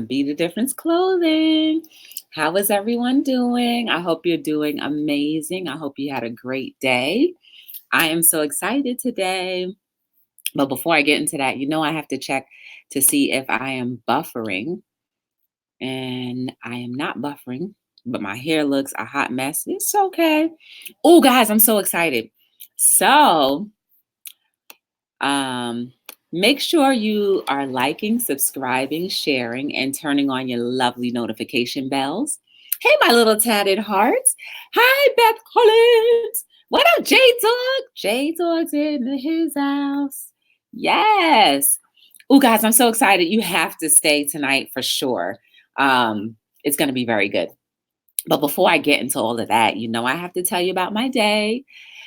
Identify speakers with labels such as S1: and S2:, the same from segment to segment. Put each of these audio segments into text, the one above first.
S1: Be the Difference Clothing. How is everyone doing? I hope you're doing amazing. I hope you had a great day. I am so excited today. But before I get into that, I have to check to see if I am buffering. And I am not buffering, but my hair looks a hot mess. It's okay. Oh, guys, I'm so excited. So, um, make sure you are liking, subscribing, sharing, and turning on your lovely notification bells. Hey, my little tatted hearts. Hi, Beth Collins. What up, J Dog? J Dog's in his house. Yes. Oh, guys, I'm so excited. You have to stay tonight for sure. It's going to be very good. But before I get into all of that, I have to tell you about my day.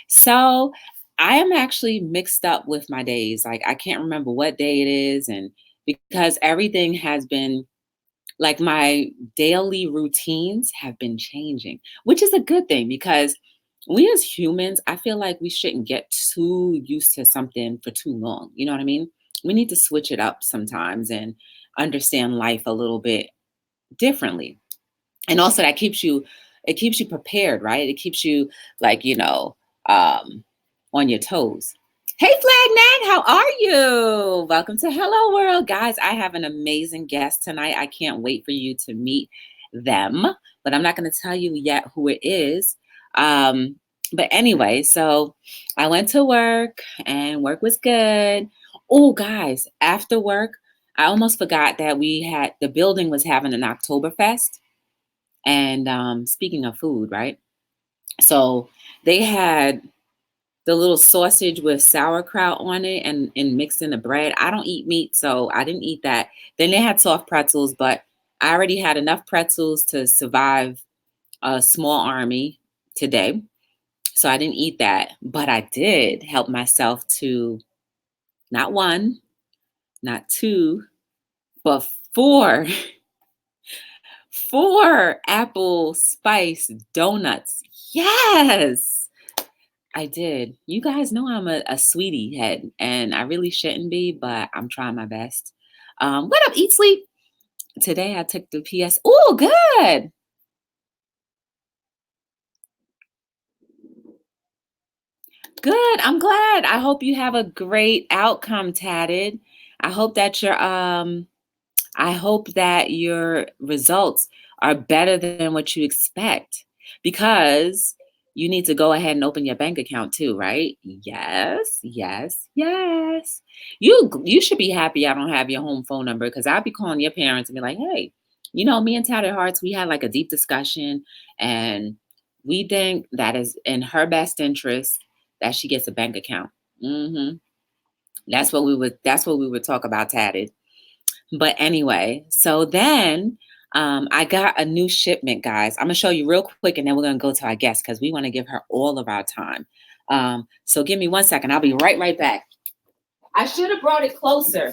S1: So I am actually mixed up with my days. Like, I can't remember what day it is. And because everything has been like my daily routines have been changing, which is a good thing because we as humans, I feel like we shouldn't get too used to something for too long. You know what I mean? We need to switch it up sometimes and understand life a little bit differently. And also it keeps you prepared, right? It keeps you like, on your toes. Hey, Flagnet, how are you? Welcome to Hello World. Guys, I have an amazing guest tonight. I can't wait for you to meet them, but I'm not going to tell you yet who it is. But anyway, so I went to work and work was good. Oh, guys, after work, I almost forgot that the building was having an Oktoberfest. And speaking of food, right? So they had the little sausage with sauerkraut on it and mixed in the bread. I don't eat meat, so I didn't eat that. Then they had soft pretzels, but I already had enough pretzels to survive a small army today. So I didn't eat that, but I did help myself to not one, not two, but four apple spice donuts. Yes, I did. You guys know I'm a sweetie head, and I really shouldn't be, but I'm trying my best. What up, Eat Sleep? Today I took the PS. Oh, good. Good. I'm glad. I hope you have a great outcome, Tatted. I hope that your results are better than what you expect because you need to go ahead and open your bank account too, right? Yes, yes, yes. You should be happy I don't have your home phone number because I'll be calling your parents and be like, hey, me and Tatted Hearts, we had like a deep discussion and we think that is in her best interest that she gets a bank account. That's what we would talk about, Tatted. But anyway, so then I got a new shipment, guys. I'm gonna show you real quick, and then we're gonna go to our guest because we want to give her all of our time. So give me 1 second. I'll be right back. I should have brought it closer.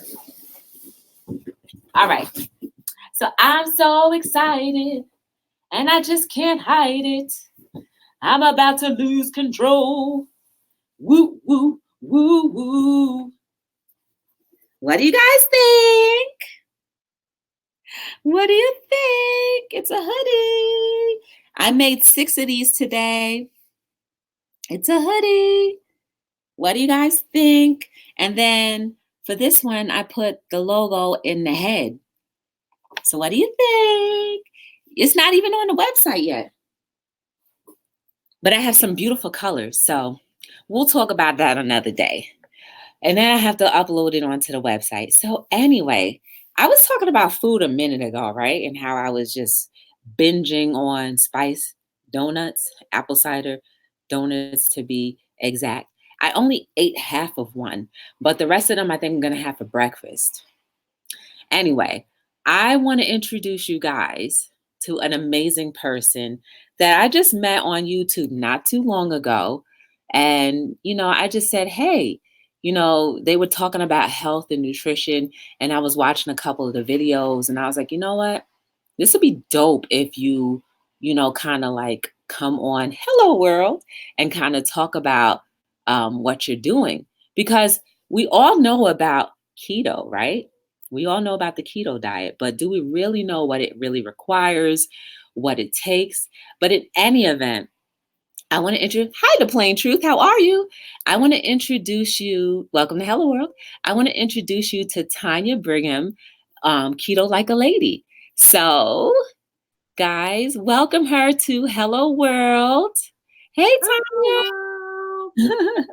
S1: All right. So I'm so excited, and I just can't hide it. I'm about to lose control. Woo woo woo woo. What do you guys think? What do you think? It's a hoodie. I made 6 of these today. It's a hoodie. What do you guys think? And then for this one, I put the logo in the head. So what do you think? It's not even on the website yet. But I have some beautiful colors. So we'll talk about that another day. And then I have to upload it onto the website. So anyway, I was talking about food a minute ago, right? And how I was just binging on spice donuts, apple cider donuts to be exact. I only ate half of one, but the rest of them I think I'm going to have for breakfast. Anyway, I want to introduce you guys to an amazing person that I just met on YouTube not too long ago. And, I just said, hey, they were talking about health and nutrition, and I was watching a couple of the videos, and I was like, you know what? This would be dope if kind of like come on Hello World and kind of talk about what you're doing. Because we all know about keto, right? We all know about the keto diet, but do we really know what it really requires, what it takes? But in any event, I want to introduce, hi, the plain truth. How are you? I want to introduce you, welcome to Hello World. I want to introduce you to Tanya Brigham, Keto Like a Lady. So, guys, welcome her to Hello World. Hey,
S2: Hello.
S1: Tanya.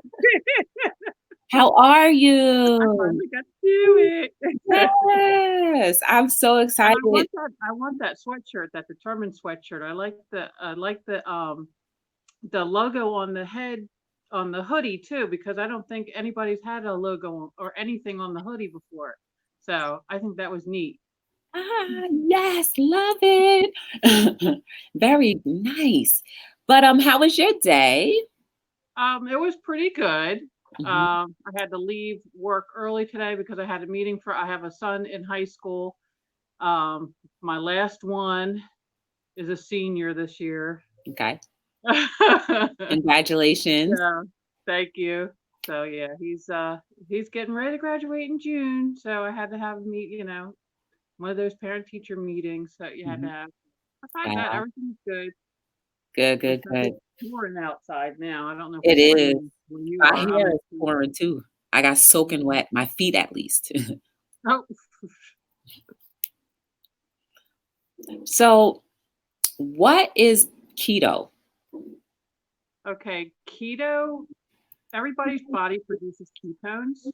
S1: How are
S2: I
S1: you?
S2: finally got to do it.
S1: Yes, I'm so
S2: And
S1: excited.
S2: I want that sweatshirt, that determined sweatshirt. I like the logo on the head on the hoodie too, because I don't think anybody's had a logo or anything on the hoodie before. So I think that was neat.
S1: Yes, love it. Very nice. But how was your day?
S2: It was pretty good.
S1: Mhm.
S2: I had to leave work early today because I had a meeting I have a son in high school. My last one is a senior this year.
S1: Okay. Congratulations.
S2: Yeah, thank you. So yeah, he's getting ready to graduate in June. So I had to have one of those parent teacher meetings that you had to
S1: Mhm.
S2: have. Besides that,
S1: Wow.
S2: everything's good.
S1: Good, good,
S2: Except
S1: good.
S2: it's pouring outside now. I don't know if
S1: It
S2: it's
S1: is.
S2: raining where you
S1: My
S2: are. I'm
S1: hair
S2: in
S1: is pouring too. I got soaking
S2: Mhm.
S1: wet, my feet at least.
S2: Oh,
S1: So, what is keto?
S2: okay. Keto. Everybody's body produces ketones,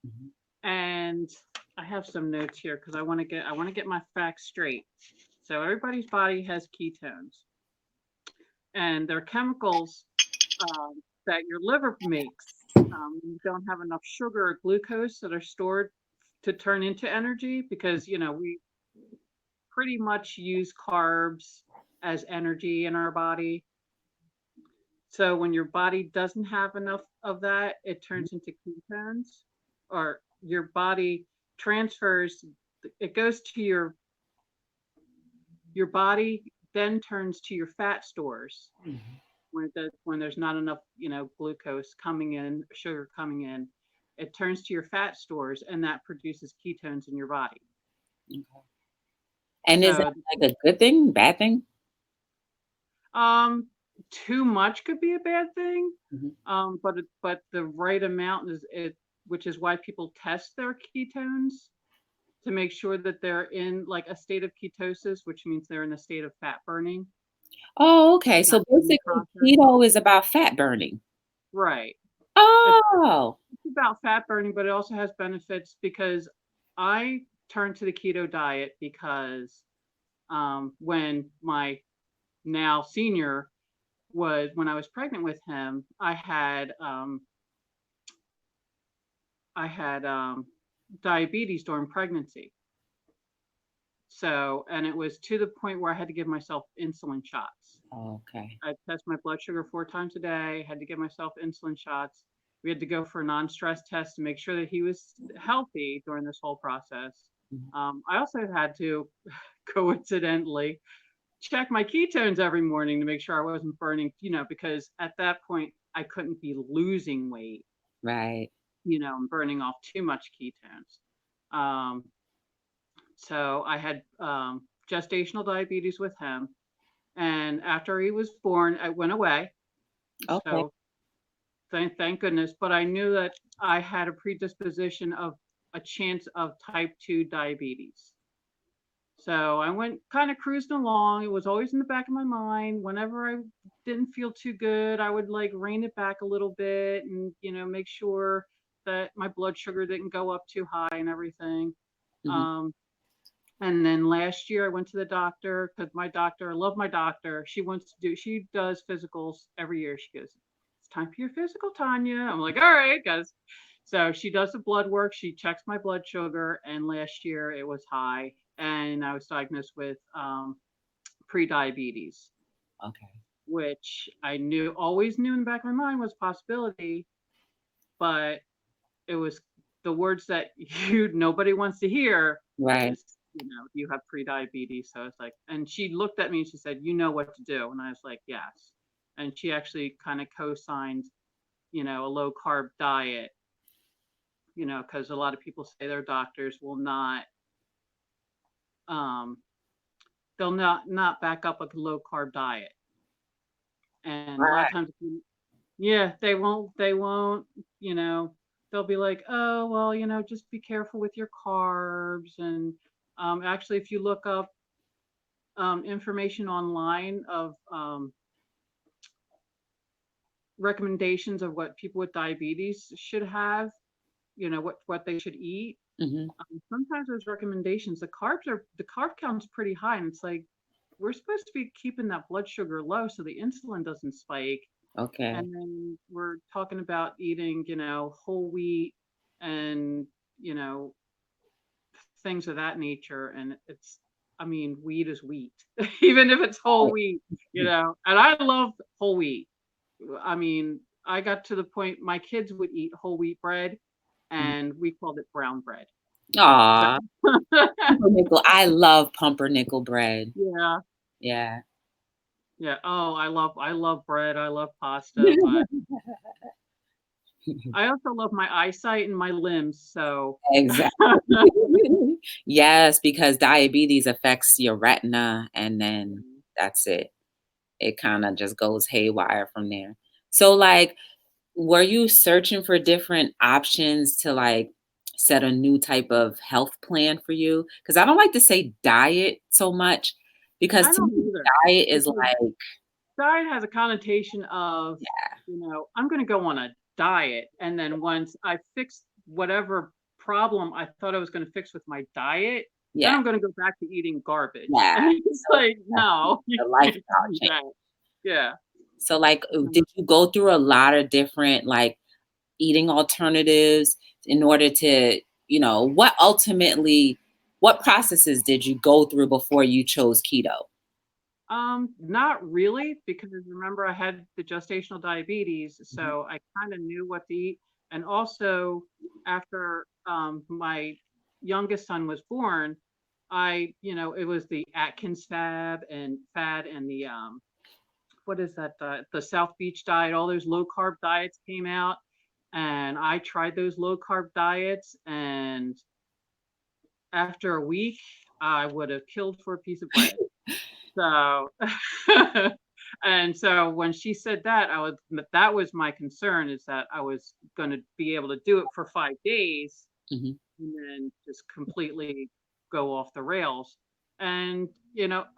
S1: Mhm.
S2: and I have some notes here because I want to get my facts straight. So everybody's body has ketones, and they're chemicals that your liver makes. When you don't have enough sugar or glucose that are stored to turn into energy, because we pretty much use carbs as energy in our body. So when your body doesn't have enough of that, it turns into ketones, or your body transfers. It goes to your body, then turns to your fat stores
S1: Mhm.
S2: when there's not enough, glucose coming in, sugar coming in. It turns to your fat stores, and that produces ketones in your body.
S1: Okay. And is that
S2: So,
S1: like a good thing, bad thing?
S2: um, too much could be a bad thing,
S1: Mhm.
S2: but the right amount which is why people test their ketones to make sure that they're in like a state of ketosis, which means they're in a state of fat burning,
S1: Oh, okay. So
S2: not in
S1: basically,
S2: process.
S1: keto is about fat burning.
S2: Right. It's
S1: Oh,
S2: about fat burning, but it also has benefits because I turned to the keto diet because when my now senior when I was pregnant with him, I had diabetes during pregnancy. So, and it was to the point where I had to give myself insulin shots.
S1: okay.
S2: I test my blood sugar 4 times a day, had to give myself insulin shots. We had to go for a non-stress test to make sure that he was healthy during this whole process.
S1: Mhm.
S2: I also had to coincidentally check my ketones every morning to make sure I wasn't burning, because at that point I couldn't be losing weight,
S1: Right.
S2: and burning off too much ketones. Um, so I had gestational diabetes with him. And after he was born, it went away.
S1: Okay.
S2: So thank goodness. But I knew that I had a predisposition of a chance of type 2 diabetes. So I went kind of cruising along. It was always in the back of my mind. Whenever I didn't feel too good, I would like rein it back a little bit and, make sure that my blood sugar didn't go up too high and everything.
S1: Mhm.
S2: Um, and then last year I went to the doctor because I love my doctor. She does physicals every year. She goes, "It's time for your physical, Tanya." I'm like, "All right, guys." So she does the blood work. She checks my blood sugar, and last year it was high, and I was diagnosed with pre-diabetes,
S1: Okay.
S2: which always knew in the back of my mind was a possibility, but it was the words that nobody wants to hear
S1: Right.
S2: is, you have pre-diabetes. So it's like, and she looked at me and she said, "You know what to do." And I was like, "Yes." And she actually kind of co-signed, a low carb diet, because a lot of people say their doctors will not um, they'll not back up a low carb diet. And a lot of
S1: Right.
S2: times, yeah, they won't, you know, they'll be like, oh, well, just be careful with your carbs. And actually, if you look up information online of recommendations of what people with diabetes should have, what they should eat.
S1: Hmm.
S2: Sometimes those recommendations, the carb count's pretty high, and it's like we're supposed to be keeping that blood sugar low so the insulin doesn't spike.
S1: Okay.
S2: And then we're talking about eating, whole wheat and you know things of that nature. And I mean, wheat is wheat, even if it's whole wheat. And I love whole wheat. I mean, I got to the point my kids would eat whole wheat bread, and we called it brown bread. So
S1: Aw, pumpernickel. I love pumpernickel bread.
S2: yeah,
S1: Yeah.
S2: yeah. Oh, I love bread. I love pasta, but I also love my eyesight and my limbs. So
S1: Exactly. Yes, because diabetes affects your retina, and then that's it. It kinda just goes haywire from there. So, like, were you searching for different options to, like, set a new type of health plan for you? Because I don't like to say diet so much, because
S2: I
S1: to
S2: don't
S1: me,
S2: either
S1: diet is
S2: because
S1: like
S2: diet has a connotation of,
S1: yeah,
S2: I'm going to go on a diet. And then once I fix whatever problem I thought I was going to fix with my diet, then
S1: yeah,
S2: I'm going to go back to eating garbage.
S1: yeah.
S2: And it's
S1: So,
S2: like, no, you
S1: a
S2: can't
S1: lifestyle
S2: do
S1: change.
S2: that. Yeah.
S1: So, like,
S2: Mhm.
S1: did you go through a lot of different, like, eating alternatives in order to, what processes did you go through before you chose keto?
S2: Not really, because remember I had the gestational diabetes,
S1: Mhm.
S2: so I kind of knew what to eat. And also, after my youngest son was born, it was the Atkins fad and the what is that? The South Beach diet. All those low carb diets came out, and I tried those low carb diets, and after a week, I would have killed for a piece of bread. So, and so when she said that, that was my concern, is that I was going to be able to do it for 5 days
S1: Mhm.
S2: and then just completely go off the rails. And,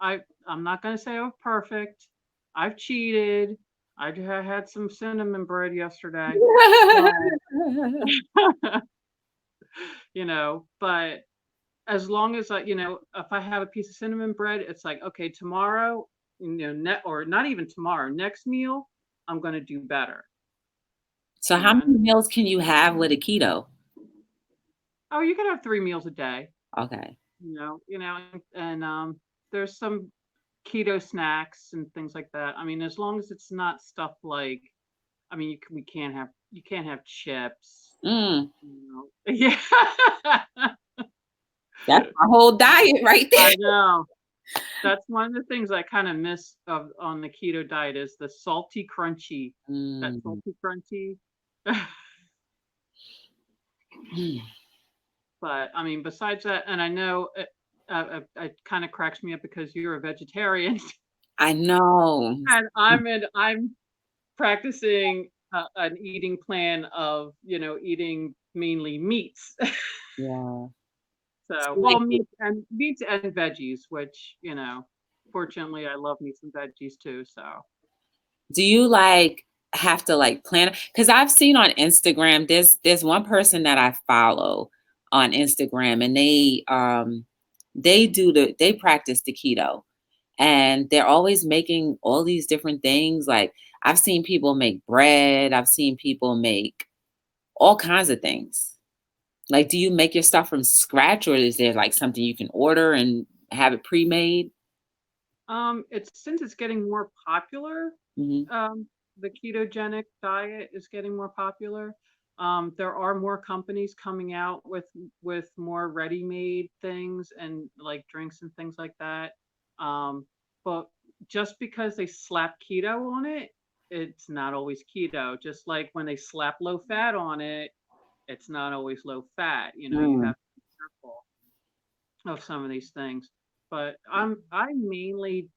S2: I'm not going to say I'm perfect. I've cheated. Had some cinnamon bread yesterday, but, but as long as if I have a piece of cinnamon bread, it's like, okay, tomorrow, or not even tomorrow, next meal, I'm going to do better,
S1: So how
S2: and
S1: many meals can you have with a keto?
S2: oh, you can have 3 meals a day,
S1: Okay.
S2: and there's some keto snacks and things like that. I mean, as long as it's not stuff like, I mean, you can't have chips,
S1: Mm,
S2: Yeah.
S1: that's my whole diet right there.
S2: I know. That's one of the things I kinda miss on the keto diet is the salty crunchy, that
S1: Mm,
S2: salty crunchy.
S1: mm.
S2: But, I mean, besides that, and I know it kinda cracks me up because you're a vegetarian,
S1: I know.
S2: and I'm practicing an eating plan of, eating mainly meats.
S1: Yeah. So,
S2: So,
S1: like,
S2: well, meats and veggies, which, fortunately, I love meats and veggies too, so.
S1: do you, like, have to, like, plan? Because I've seen on Instagram, there's one person that I follow on Instagram, and they practice the keto, and they're always making all these different things. Like, I've seen people make bread, I've seen people make all kinds of things. Like, do you make your stuff from scratch, or is there, like, something you can order and have it pre-made?
S2: Since it's getting more popular,
S1: Mhm.
S2: the ketogenic diet is getting more popular. There are more companies coming out with more ready-made things and like drinks and things like that. But just because they slap keto on it, it's not always keto. Just like when they slap low fat on it, it's not always low fat. You
S1: Mm.
S2: have to be careful of some of these things. but I mainly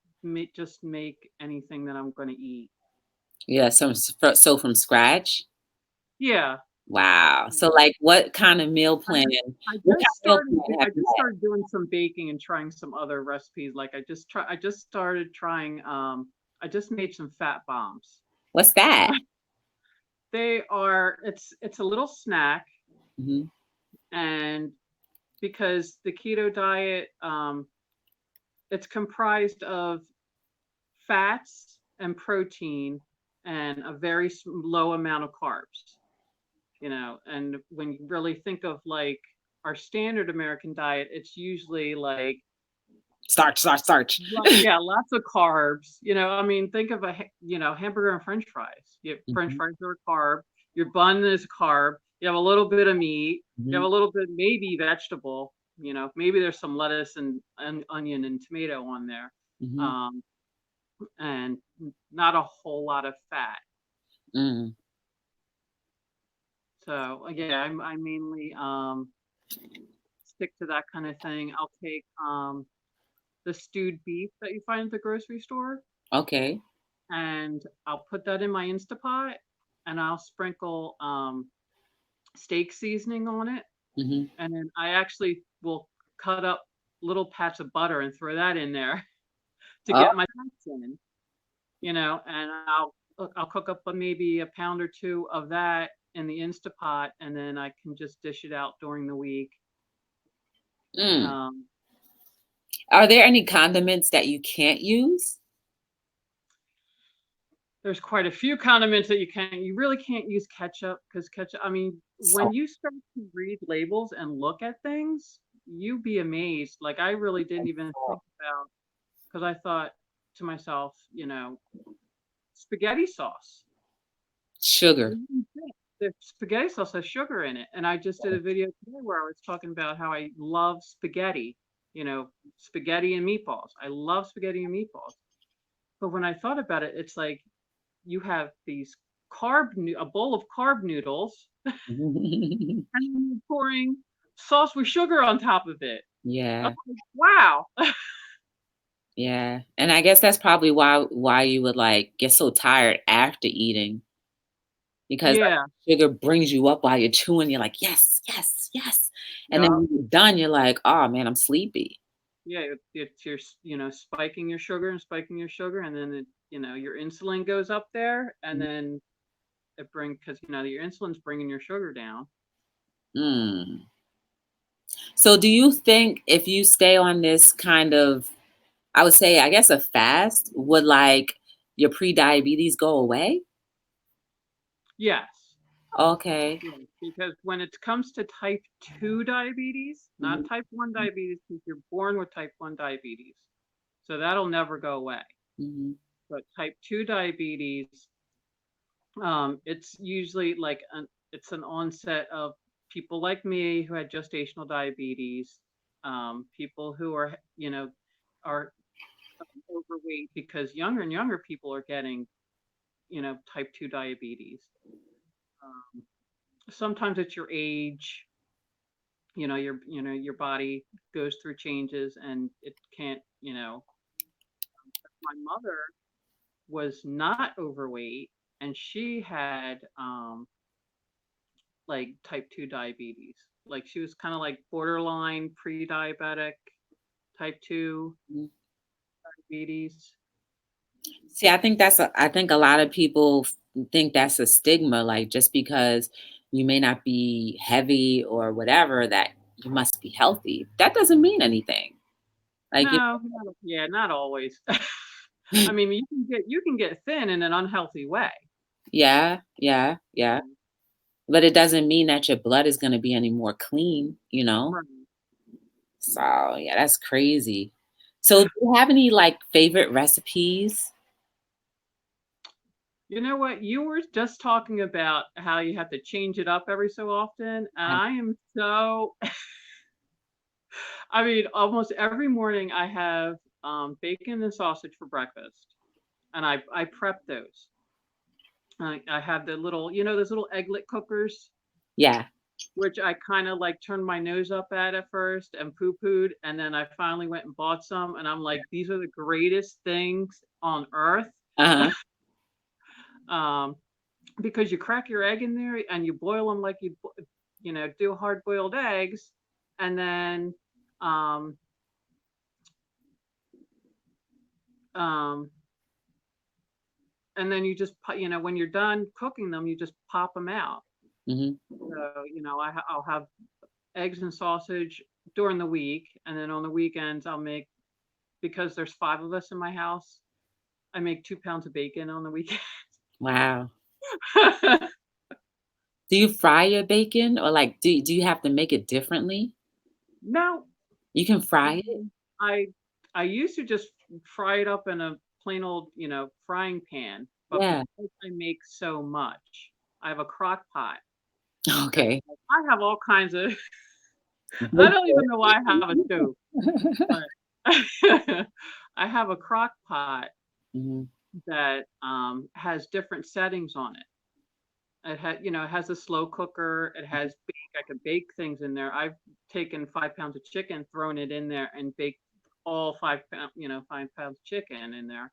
S2: just make anything that I'm going to eat.
S1: Yeah, so from scratch.
S2: Yeah.
S1: Wow. So
S2: Yeah.
S1: like what kind of meal
S2: I
S1: plan?
S2: just
S1: What kind of meal plan have
S2: I
S1: you
S2: just
S1: had?
S2: started doing some baking and trying some other recipes. Like I just started trying I just made some fat bombs.
S1: What's that?
S2: They are it's a little snack,
S1: Hmm.
S2: and because the keto diet it's comprised of fats and protein and a very low amount of carbs, you know. And when you really think of like our standard American diet, it's usually like
S1: Starch, starch, starch.
S2: yeah, lots of carbs. You know, I mean, think of you know, hamburger and French fries. French
S1: Hmm.
S2: fries are a carb. Your bun is a carb. You have a little bit of meat. You have
S1: Hmm.
S2: a little bit, maybe vegetable. You know, maybe there's some lettuce and onion and tomato on there,
S1: Hmm.
S2: um, and not a whole lot of fat.
S1: Mm.
S2: So yeah, I mainly stick to that kind of thing. I'll take the stewed beef that you find at the grocery store,
S1: Okay.
S2: and I'll put that in my Instapot, and I'll sprinkle steak seasoning on it,
S1: Hmm.
S2: and then I actually will cut up little pats of butter and throw that in there to
S1: Oh.
S2: get my fats in, you know, and I'll cook up maybe a pound or two of that in the Instapot, and then I can just dish it out during the week.
S1: Mm.
S2: Um,
S1: Are there any condiments that you can't use?
S2: there's quite a few condiments that you really can't use ketchup, because ketchup, I mean, when
S1: So,
S2: you start to read labels and look at things, you be amazed. Like I really didn't even think about, because I thought to myself, you know, spaghetti sauce.
S1: sugar.
S2: The spaghetti sauce has sugar in it. And I just did a video today where I was talking about how I love spaghetti, you know, spaghetti and meatballs. I love spaghetti and meatballs. But when I thought about it, it's like you have these a bowl of carb noodles, and then you're pouring sauce with sugar on top of it. I'm
S1: Yeah.
S2: like, wow.
S1: Yeah. And I guess that's probably why you would like get so tired after eating because like
S2: Yeah.
S1: sugar brings you up while you're chewing. You're like, yes, yes, yes. And then
S2: Yeah.
S1: when you're done, you're like, oh man, I'm sleepy.
S2: Yeah. You're, you know, spiking your sugar and spiking your sugar. And then, you know, your insulin goes up there, and then because, you know, your insulin's bringing your sugar down.
S1: Mm. So do you think if you stay on this kind of, I would say, I guess a fast, would like your pre-diabetes go away?
S2: Yes.
S1: Okay.
S2: Yes. Because when it comes to type 2 diabetes, not
S1: Mhm.
S2: type 1 diabetes, because you're born with type 1 diabetes. So that'll never go away.
S1: Mhm.
S2: But type 2 diabetes, it's usually like it's an onset of people like me who had gestational diabetes, people who are, you know, are overweight, because younger and younger people are getting, you know, type 2 diabetes. Um, sometimes it's your age, you know, your body goes through changes and it can't, you know. My mother was not overweight, and she had like type 2 diabetes. Like she was kind of like borderline pre-diabetic type 2
S1: Mhm.
S2: diabetes.
S1: See, I think a lot of people think that's a stigma, like just because you may not be heavy or whatever, that you must be healthy. That doesn't mean anything. Like,
S2: No, yeah, not always. I mean, you can get thin in an unhealthy way.
S1: yeah, yeah, yeah. But it doesn't mean that your blood is going to be any more clean, you know?
S2: Right.
S1: So, yeah, that's crazy. So, do you have any like favorite recipes?
S2: You know what? You were just talking about how you have to change it up every so often, and
S1: I,
S2: I am so I mean, almost every morning I have bacon and sausage for breakfast, and I prep those. I have the little, you know, those little egglet cookers.
S1: yeah.
S2: which I kind of like turned my nose up at first and poo-pooed, and then I finally went and bought some, and I'm like, these are the greatest things on earth.
S1: Uh-huh.
S2: um, because you crack your egg in there and you boil them like you do hard-boiled eggs, and then um, um, you just when you're done cooking them, you just pop them out.
S1: Hmm.
S2: So I'll have eggs and sausage during the week, and then on the weekends I'll make, because there's 5 of us in my house, I make 2 pounds of bacon on the weekend.
S1: Wow. Do you fry your bacon, or like do you have to make it differently?
S2: No,
S1: You can fry it?
S2: um, I I used to just fry it up in a plain old, frying pan, but
S1: Yeah.
S2: because I make so much, I have a crock pot that
S1: Okay.
S2: I have all kinds of I
S1: Wood
S2: don't even know why I have a
S1: burn.
S2: stove, but I have a crock pot
S1: Mhm.
S2: that has different settings on it. It has a slow cooker. It has I can bake things in there. I've taken 5 pounds of chicken, thrown it in there, and baked all 5 pound, 5 pounds of chicken in there.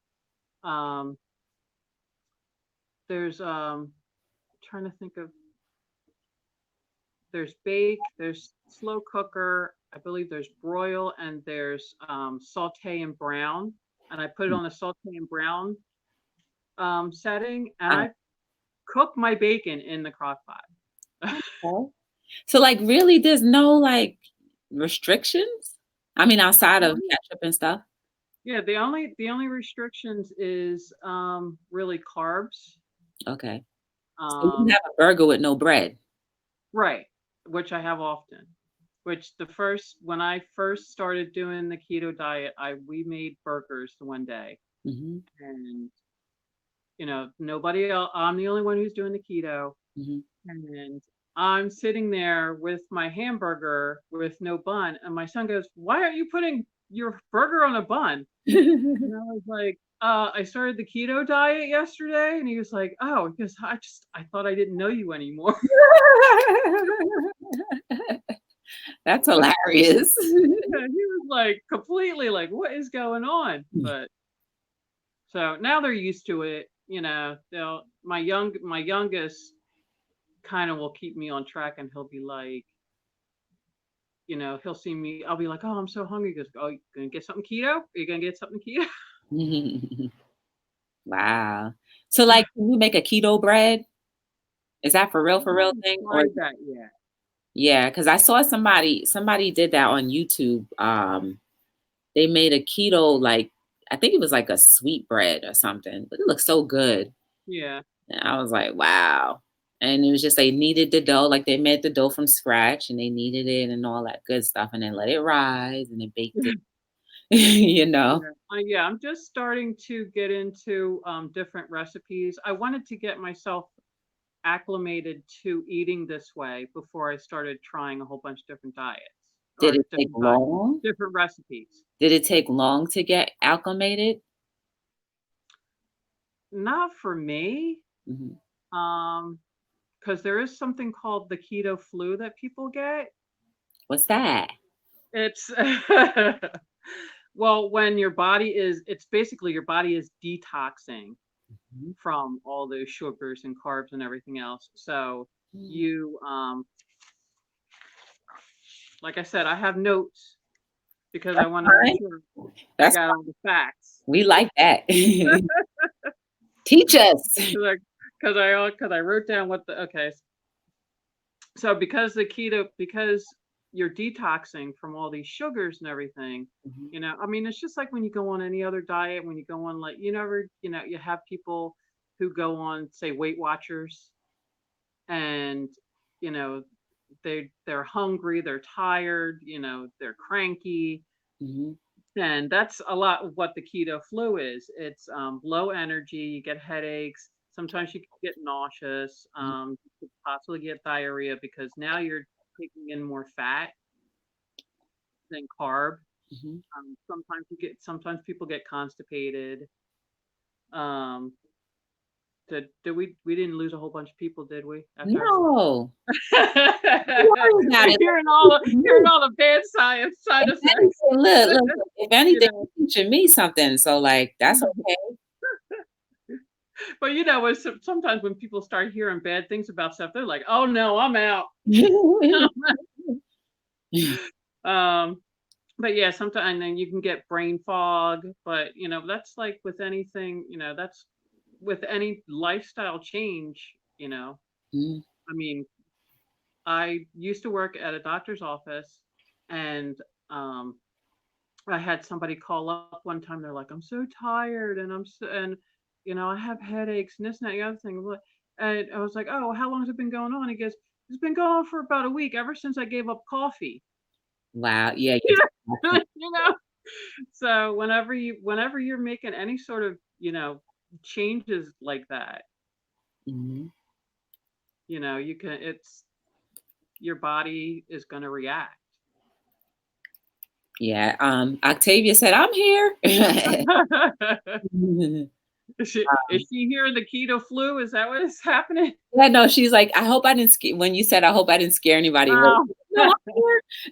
S2: Um, there's trying to think of there's bake, there's slow cooker, I believe there's broil, and there's saute and brown. And I put it on the saute and brown setting, and
S1: Uh,
S2: I cook my bacon in the crock pot.
S1: okay. So, like, really, there's no, like, restrictions? I mean, outside of ketchup and stuff?
S2: Yeah, the only restrictions is really carbs.
S1: Okay. So you can
S2: Um
S1: have a burger with no bread?
S2: right, which I have often. Which when I first started doing the keto diet, we made burgers one day,
S1: Mhm,
S2: and nobody else, I'm the only one who's doing the keto,
S1: mhm.
S2: and I'm sitting there with my hamburger with no bun, and my son goes, "Why aren't you putting your burger on a bun?" And I was like, I started the keto diet yesterday. And he was like, oh, because I thought I didn't know you anymore.
S1: That's hilarious.
S2: And he was like, completely like, what is going on? But so now they're used to it. My youngest kind of will keep me on track, and he'll be like, he'll see me. I'll be like, oh, I'm so hungry. He goes, oh, you gonna get something keto? Are you gonna get something keto?
S1: Wow. So, like, can you make a keto bread? Is that for real thing? Or
S2: Tried that yet.
S1: yeah, because I saw somebody did that on YouTube. They made a keto, like, I think it was like a sweet bread or something, but it looked so good.
S2: Yeah.
S1: And I was like, wow. And it was just they kneaded the dough, like they made the dough from scratch and they kneaded it and all that good stuff and then let it rise and then baked it, you know.
S2: Yeah, I'm just starting to get into different recipes. I wanted to get myself acclimated to eating this way before I started trying a whole bunch of different diets
S1: Did
S2: or
S1: it take long?
S2: different recipes.
S1: Did it take long to get acclimated?
S2: Not for me,
S1: Mhm.
S2: um, because there is something called the keto flu that people get.
S1: What's that?
S2: It's well, when it's basically your body is detoxing
S1: Mhm.
S2: from all those sugars and carbs and everything else. So
S1: Mm.
S2: you, like I said, I have notes because I
S1: That's
S2: want to make
S1: fine.
S2: sure I
S1: That's
S2: got
S1: fine.
S2: all the facts.
S1: We like that. Teach us.
S2: Because I wrote down what the okay. So because you're detoxing from all these sugars and everything,
S1: Mhm.
S2: I mean, it's just like when you go on any other diet, when you go on, like, you have people who go on, say, Weight Watchers, and you know they're hungry, they're tired, they're cranky,
S1: Mhm.
S2: and that's a lot of what the keto flu is. It's low energy, you get headaches, sometimes you can get nauseous,
S1: Mhm.
S2: you could possibly get diarrhea because now you're taking in more fat than carb.
S1: Mhm.
S2: Sometimes people get constipated. um, we didn't lose a whole bunch of people, did we? After
S1: No. Don't worry about it.
S2: hearing all the bad side
S1: If
S2: effects,
S1: anything, look, if
S2: you
S1: anything,
S2: know.
S1: you're teaching me something. So like that's okay.
S2: But sometimes when people start hearing bad things about stuff, they're like, "Oh no, I'm out." Um, but yeah, sometimes and then you can get brain fog. But that's like with anything. That's with any lifestyle change.
S1: Mm,
S2: I mean, I used to work at a doctor's office, and um, I had somebody call up one time. They're like, "I'm so tired, and I have headaches and this and that and the other thing." And I was like, "Oh, how long has it been going on?" He goes, "It's been going on for about a week, ever since I gave up coffee."
S1: wow. Yeah.
S2: you know. So whenever you're making any sort of changes like that,
S1: Mhm.
S2: you can it's your body is going to react.
S1: Yeah. Octavia said, I'm here.
S2: Is she hearing the keto flu? Is that what is happening?
S1: Yeah, no, she's like, I hope I didn't when you said I hope I didn't scare anybody away.
S2: Oh.
S1: No, I'm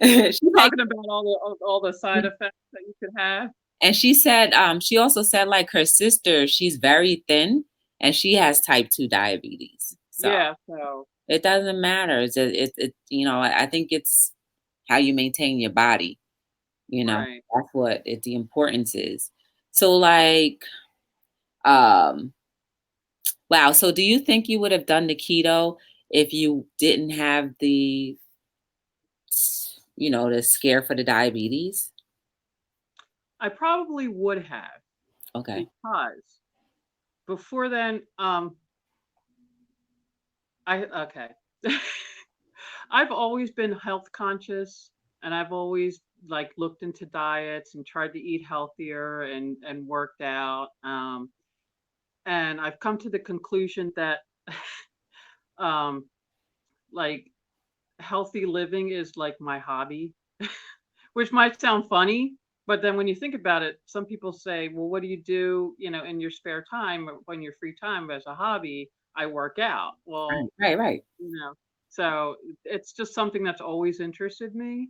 S1: here. She's like,
S2: Talking about all the side effects that you could have.
S1: and she said, she also said like her sister, she's very thin and she has type 2 diabetes. So
S2: Yeah, so
S1: it doesn't matter. I think it's how you maintain your body,
S2: right.
S1: that's what the importance is. So like, um, wow. So do you think you would have done the keto if you didn't have the scare for the diabetes?
S2: I probably would have,
S1: Okay.
S2: because before then, okay. I've always been health conscious, and I've always like looked into diets and tried to eat healthier and worked out. And I've come to the conclusion that um like healthy living is like my hobby, which might sound funny, but then when you think about it, some people say, well, what do you do, in your spare time or when your free time as a hobby? I work out.
S1: Right,
S2: Well,
S1: right, right.
S2: you know, so it's just something that's always interested me.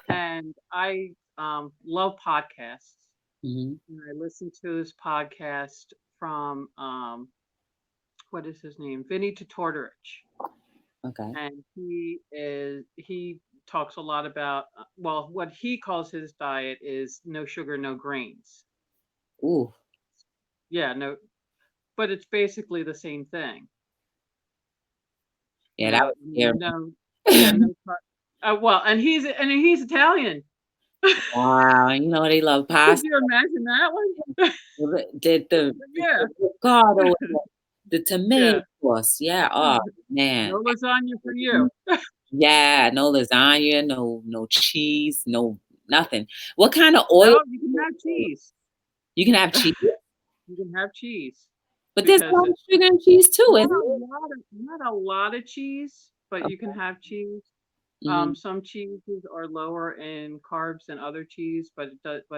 S2: And I love podcasts.
S1: Mhm.
S2: And I listened to this podcast from, what is his name? Vinny Tortorich.
S1: Okay.
S2: And he talks a lot about, well, what he calls his diet is no sugar, no grains.
S1: Ooh.
S2: Yeah, no, but it's basically the same thing.
S1: Yeah, that would scare
S2: No, yeah,
S1: me.
S2: no. Well, and he's Italian.
S1: Wow, and they love
S2: Could
S1: pasta.
S2: you imagine that one?
S1: The
S2: Yeah,
S1: avocado, the tomato
S2: yeah.
S1: sauce. Yeah. Oh
S2: No
S1: man.
S2: lasagna for you.
S1: Yeah. No lasagna. No cheese. No nothing. What kind of oil?
S2: No, you can have cheese.
S1: You can have cheese,
S2: You can have cheese
S1: but there's a
S2: because
S1: lot of
S2: it's
S1: sugar in cheese too,
S2: not
S1: isn't
S2: a
S1: it?
S2: lot of cheese, but you can have cheese.
S1: Mhm.
S2: Some cheeses are lower in carbs than other cheese, but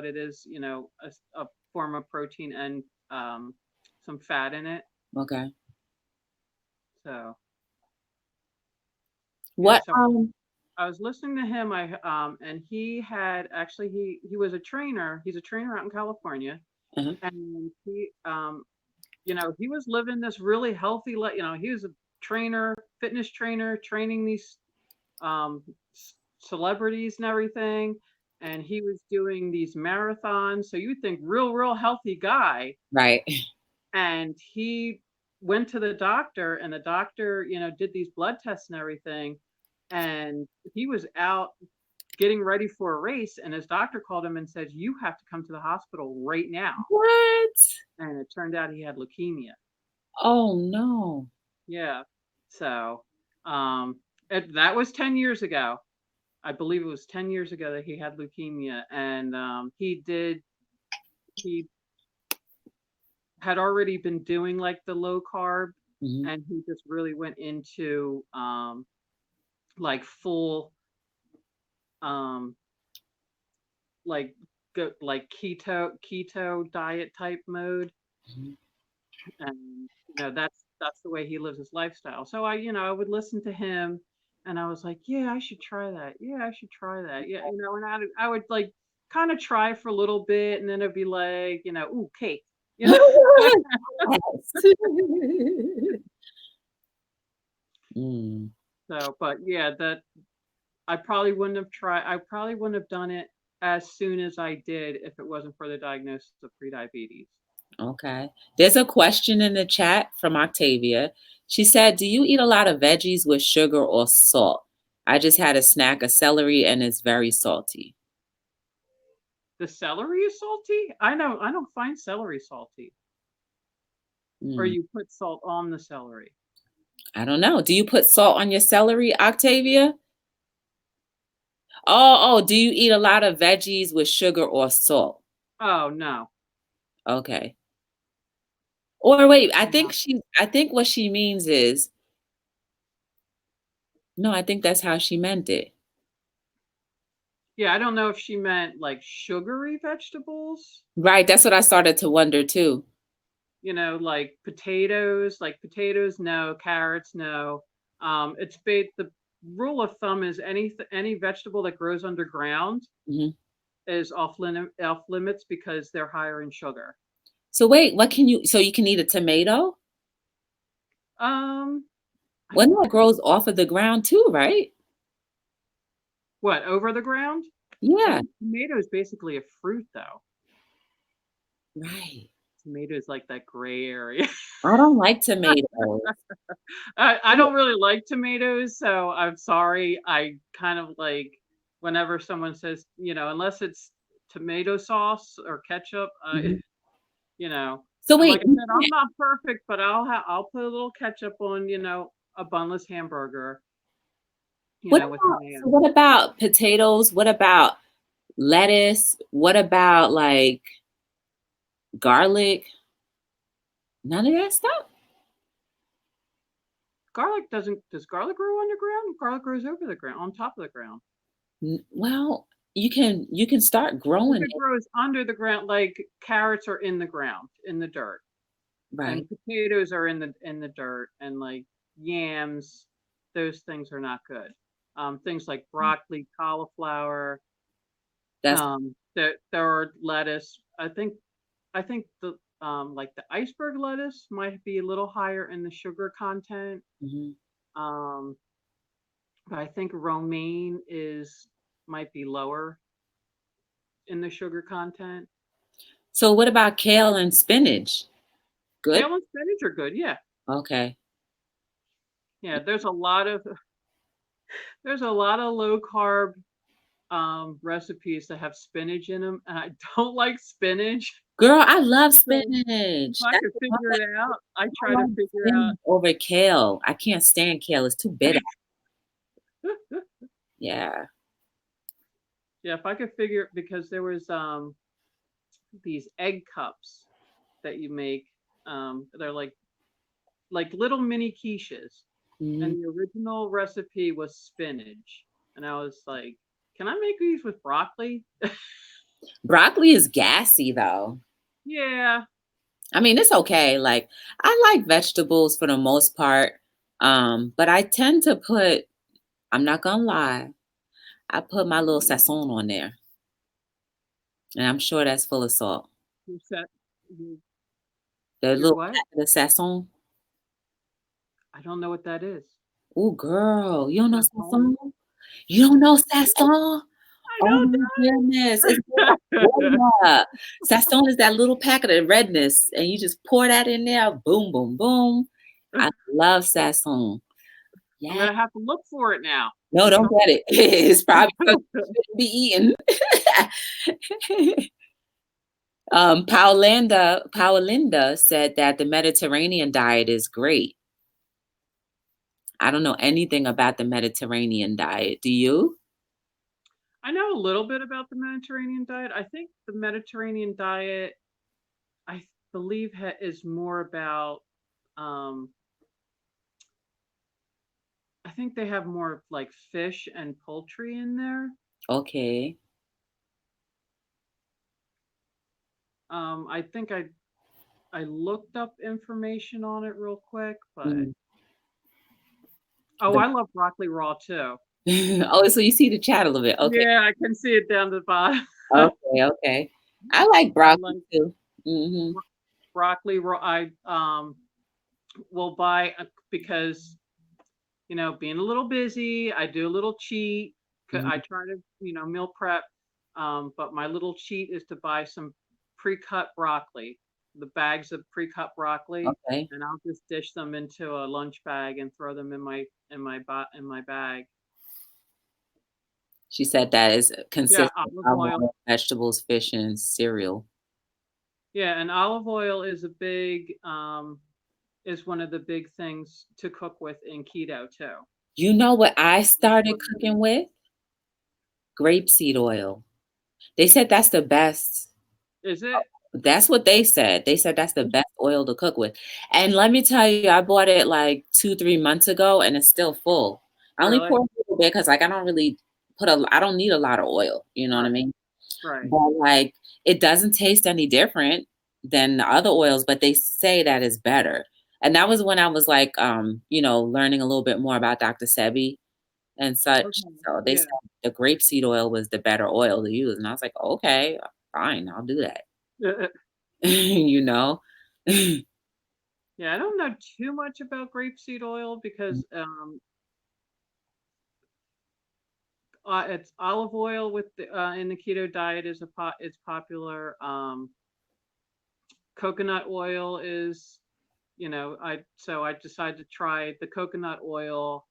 S2: it is, a form of protein and some fat in it.
S1: Okay.
S2: So yeah,
S1: What?
S2: so I was listening to him. And he was a trainer. He's a trainer out in California,
S1: Uh-huh.
S2: and he was living this really healthy life. He was a trainer, fitness trainer, training these um, celebrities and everything. And he was doing these marathons. So you'd think real healthy guy.
S1: Right.
S2: And he went to the doctor, and the doctor, did these blood tests and everything. And he was out getting ready for a race. And his doctor called him and said, you have to come to the hospital right now.
S1: What?
S2: And it turned out he had leukemia.
S1: Oh no.
S2: Yeah. So that was 10 years ago. I believe it was 10 years ago that he had leukemia, and he had already been doing like the low carb,
S1: Mhm.
S2: and he just really went into like full um like like keto diet type mode.
S1: Mhm.
S2: and that's the way he lives his lifestyle. So I would listen to him, and I was like, yeah, I should try that. Yeah, I should try that. Yeah, and I would like kind of try for a little bit, and then it'd be like, ooh, cake, you know.
S1: Yes. Mm,
S2: So, but yeah, that I probably wouldn't have done it as soon as I did if it wasn't for the diagnosis of prediabetes.
S1: okay. There's a question in the chat from Octavia. She said, "Do you eat a lot of veggies with sugar or salt? I just had a snack of celery and it's very salty."
S2: The celery is salty? I don't find celery salty. Or
S1: Mm,
S2: you put salt on the celery.
S1: I don't know. Do you put salt on your celery, Octavia? Oh, do you eat a lot of veggies with sugar or salt?
S2: Oh, no.
S1: Okay. Or wait,
S2: No.
S1: I think what she means is, no, I think that's how she meant it.
S2: Yeah, I don't know if she meant like sugary vegetables,
S1: Right, that's what I started to wonder too.
S2: like potatoes, no, carrots, no. The rule of thumb is any vegetable that grows underground
S1: Mhm.
S2: is off limits because they're higher in sugar.
S1: So wait, so you can eat a tomato?
S2: Um, I
S1: Well,
S2: don't
S1: no, it grows off of the ground too, right?
S2: What, over the ground? I
S1: Yeah,
S2: think tomato is basically a fruit though.
S1: right.
S2: Tomato is like that gray area.
S1: I don't like tomatoes.
S2: I don't really like tomatoes, so I'm sorry. I kind of like whenever someone says, unless it's tomato sauce or ketchup,
S1: Mhm.
S2: you know,
S1: So
S2: and
S1: wait,
S2: like I said, I'm not perfect, but I'll put a little ketchup on, a bunless hamburger, with my
S1: what about potatoes? What about lettuce? What about like garlic? None of that stuff?
S2: garlic does garlic grow underground? Garlic grows over the ground, on top of the ground.
S1: Well, you can start
S2: If
S1: growing
S2: it
S1: it,
S2: grows under the ground, like carrots are in the ground, in the dirt.
S1: right?
S2: And potatoes are in the dirt, and like yams, those things are not good. Things like broccoli, cauliflower,
S1: That's
S2: there are lettuce. I think the like the iceberg lettuce might be a little higher in the sugar content.
S1: mhm.
S2: Um, but I think romaine is might be lower in the sugar content.
S1: So what about kale and spinach? Good?
S2: Kale and spinach are good, yeah.
S1: Okay.
S2: Yeah, there's a lot of low carb recipes that have spinach in them, and I don't like spinach.
S1: Girl, I love
S2: So if
S1: spinach.
S2: I
S1: That's
S2: could
S1: the one
S2: figure
S1: that
S2: it out, I
S1: I
S2: try to
S1: like
S2: figure out.
S1: spinach over kale. I can't stand kale. It's too bitter. Yeah.
S2: Yeah, if I could figure, because there was these egg cups that you make. They're like little mini quiches, and
S1: Mhm.
S2: the original recipe was spinach, and I was like, can I make these with broccoli?
S1: Broccoli is gassy though.
S2: Yeah.
S1: I mean, it's okay. Like I like vegetables for the most part. But I tend to put, I'm not gonna lie, I put my little sazon on there. And I'm sure that's full of salt.
S2: You set you,
S1: The
S2: you're
S1: little
S2: what?
S1: packet of sazon.
S2: I don't know what that is.
S1: Oh girl, you don't know
S2: That's home.
S1: sazon? You don't know sazon?
S2: I
S1: Oh my goodness. It's like
S2: don't know.
S1: water. Sazon is that little packet of redness, and you just pour that in there. Boom, boom, boom. I love sazon.
S2: I'm
S1: Yeah.
S2: gonna have to look for it now.
S1: No,
S2: I'm
S1: don't
S2: trying.
S1: get it. It's probably because it shouldn't be eaten. Paulinda said that the Mediterranean diet is great. I don't know anything about the Mediterranean diet. Do you?
S2: I know a little bit about the Mediterranean diet. I think the Mediterranean diet, I believe, is more about. Um, I think they have more like fish and poultry in there.
S1: Okay.
S2: I think I looked up information on it real quick, but
S1: Mm.
S2: oh,
S1: The-
S2: I love broccoli raw too.
S1: oh, so you see the chat a little bit. Okay.
S2: Yeah, I can see it down the bottom.
S1: Okay. Okay. I like
S2: I
S1: broccoli
S2: like
S1: too. Hmm.
S2: broccoli raw. I will buy because being a little busy, I do a little cheat. I
S1: Hmm.
S2: try to meal prep, but my little cheat is to buy some pre-cut broccoli, the bags of pre-cut broccoli,
S1: Okay.
S2: and I'll just dish them into a lunch bag and throw them in my bag.
S1: She said that is
S2: Yeah,
S1: consists of
S2: olive
S1: olive
S2: oil.
S1: oil, vegetables, fish, and cereal.
S2: Yeah, and olive oil is one of the big things to cook with in keto too.
S1: You know what I
S2: That's
S1: started
S2: what it is.
S1: cooking with? Grapeseed oil. They said that's the best.
S2: Is it
S1: That's what they said. They said that's the best oil to cook with. And let me tell you, I bought it like 2, 3 months ago and it's still full. I only
S2: really?
S1: pour a little bit because like I don't really I don't need a lot of oil. You know what I
S2: Right,
S1: mean?
S2: right.
S1: But like it doesn't taste any different than the other oils, but they say that is better. And that was when I was like learning a little bit more about Dr. Sebi and such.
S2: Okay.
S1: So they
S2: Yeah.
S1: said the grapeseed oil was the better oil to use. And I was like, okay, fine, I'll do that. you know?
S2: Yeah, I don't know too much about grapeseed oil because it's olive oil with in the keto diet is it's popular. Coconut oil is, I decided to try the coconut oil,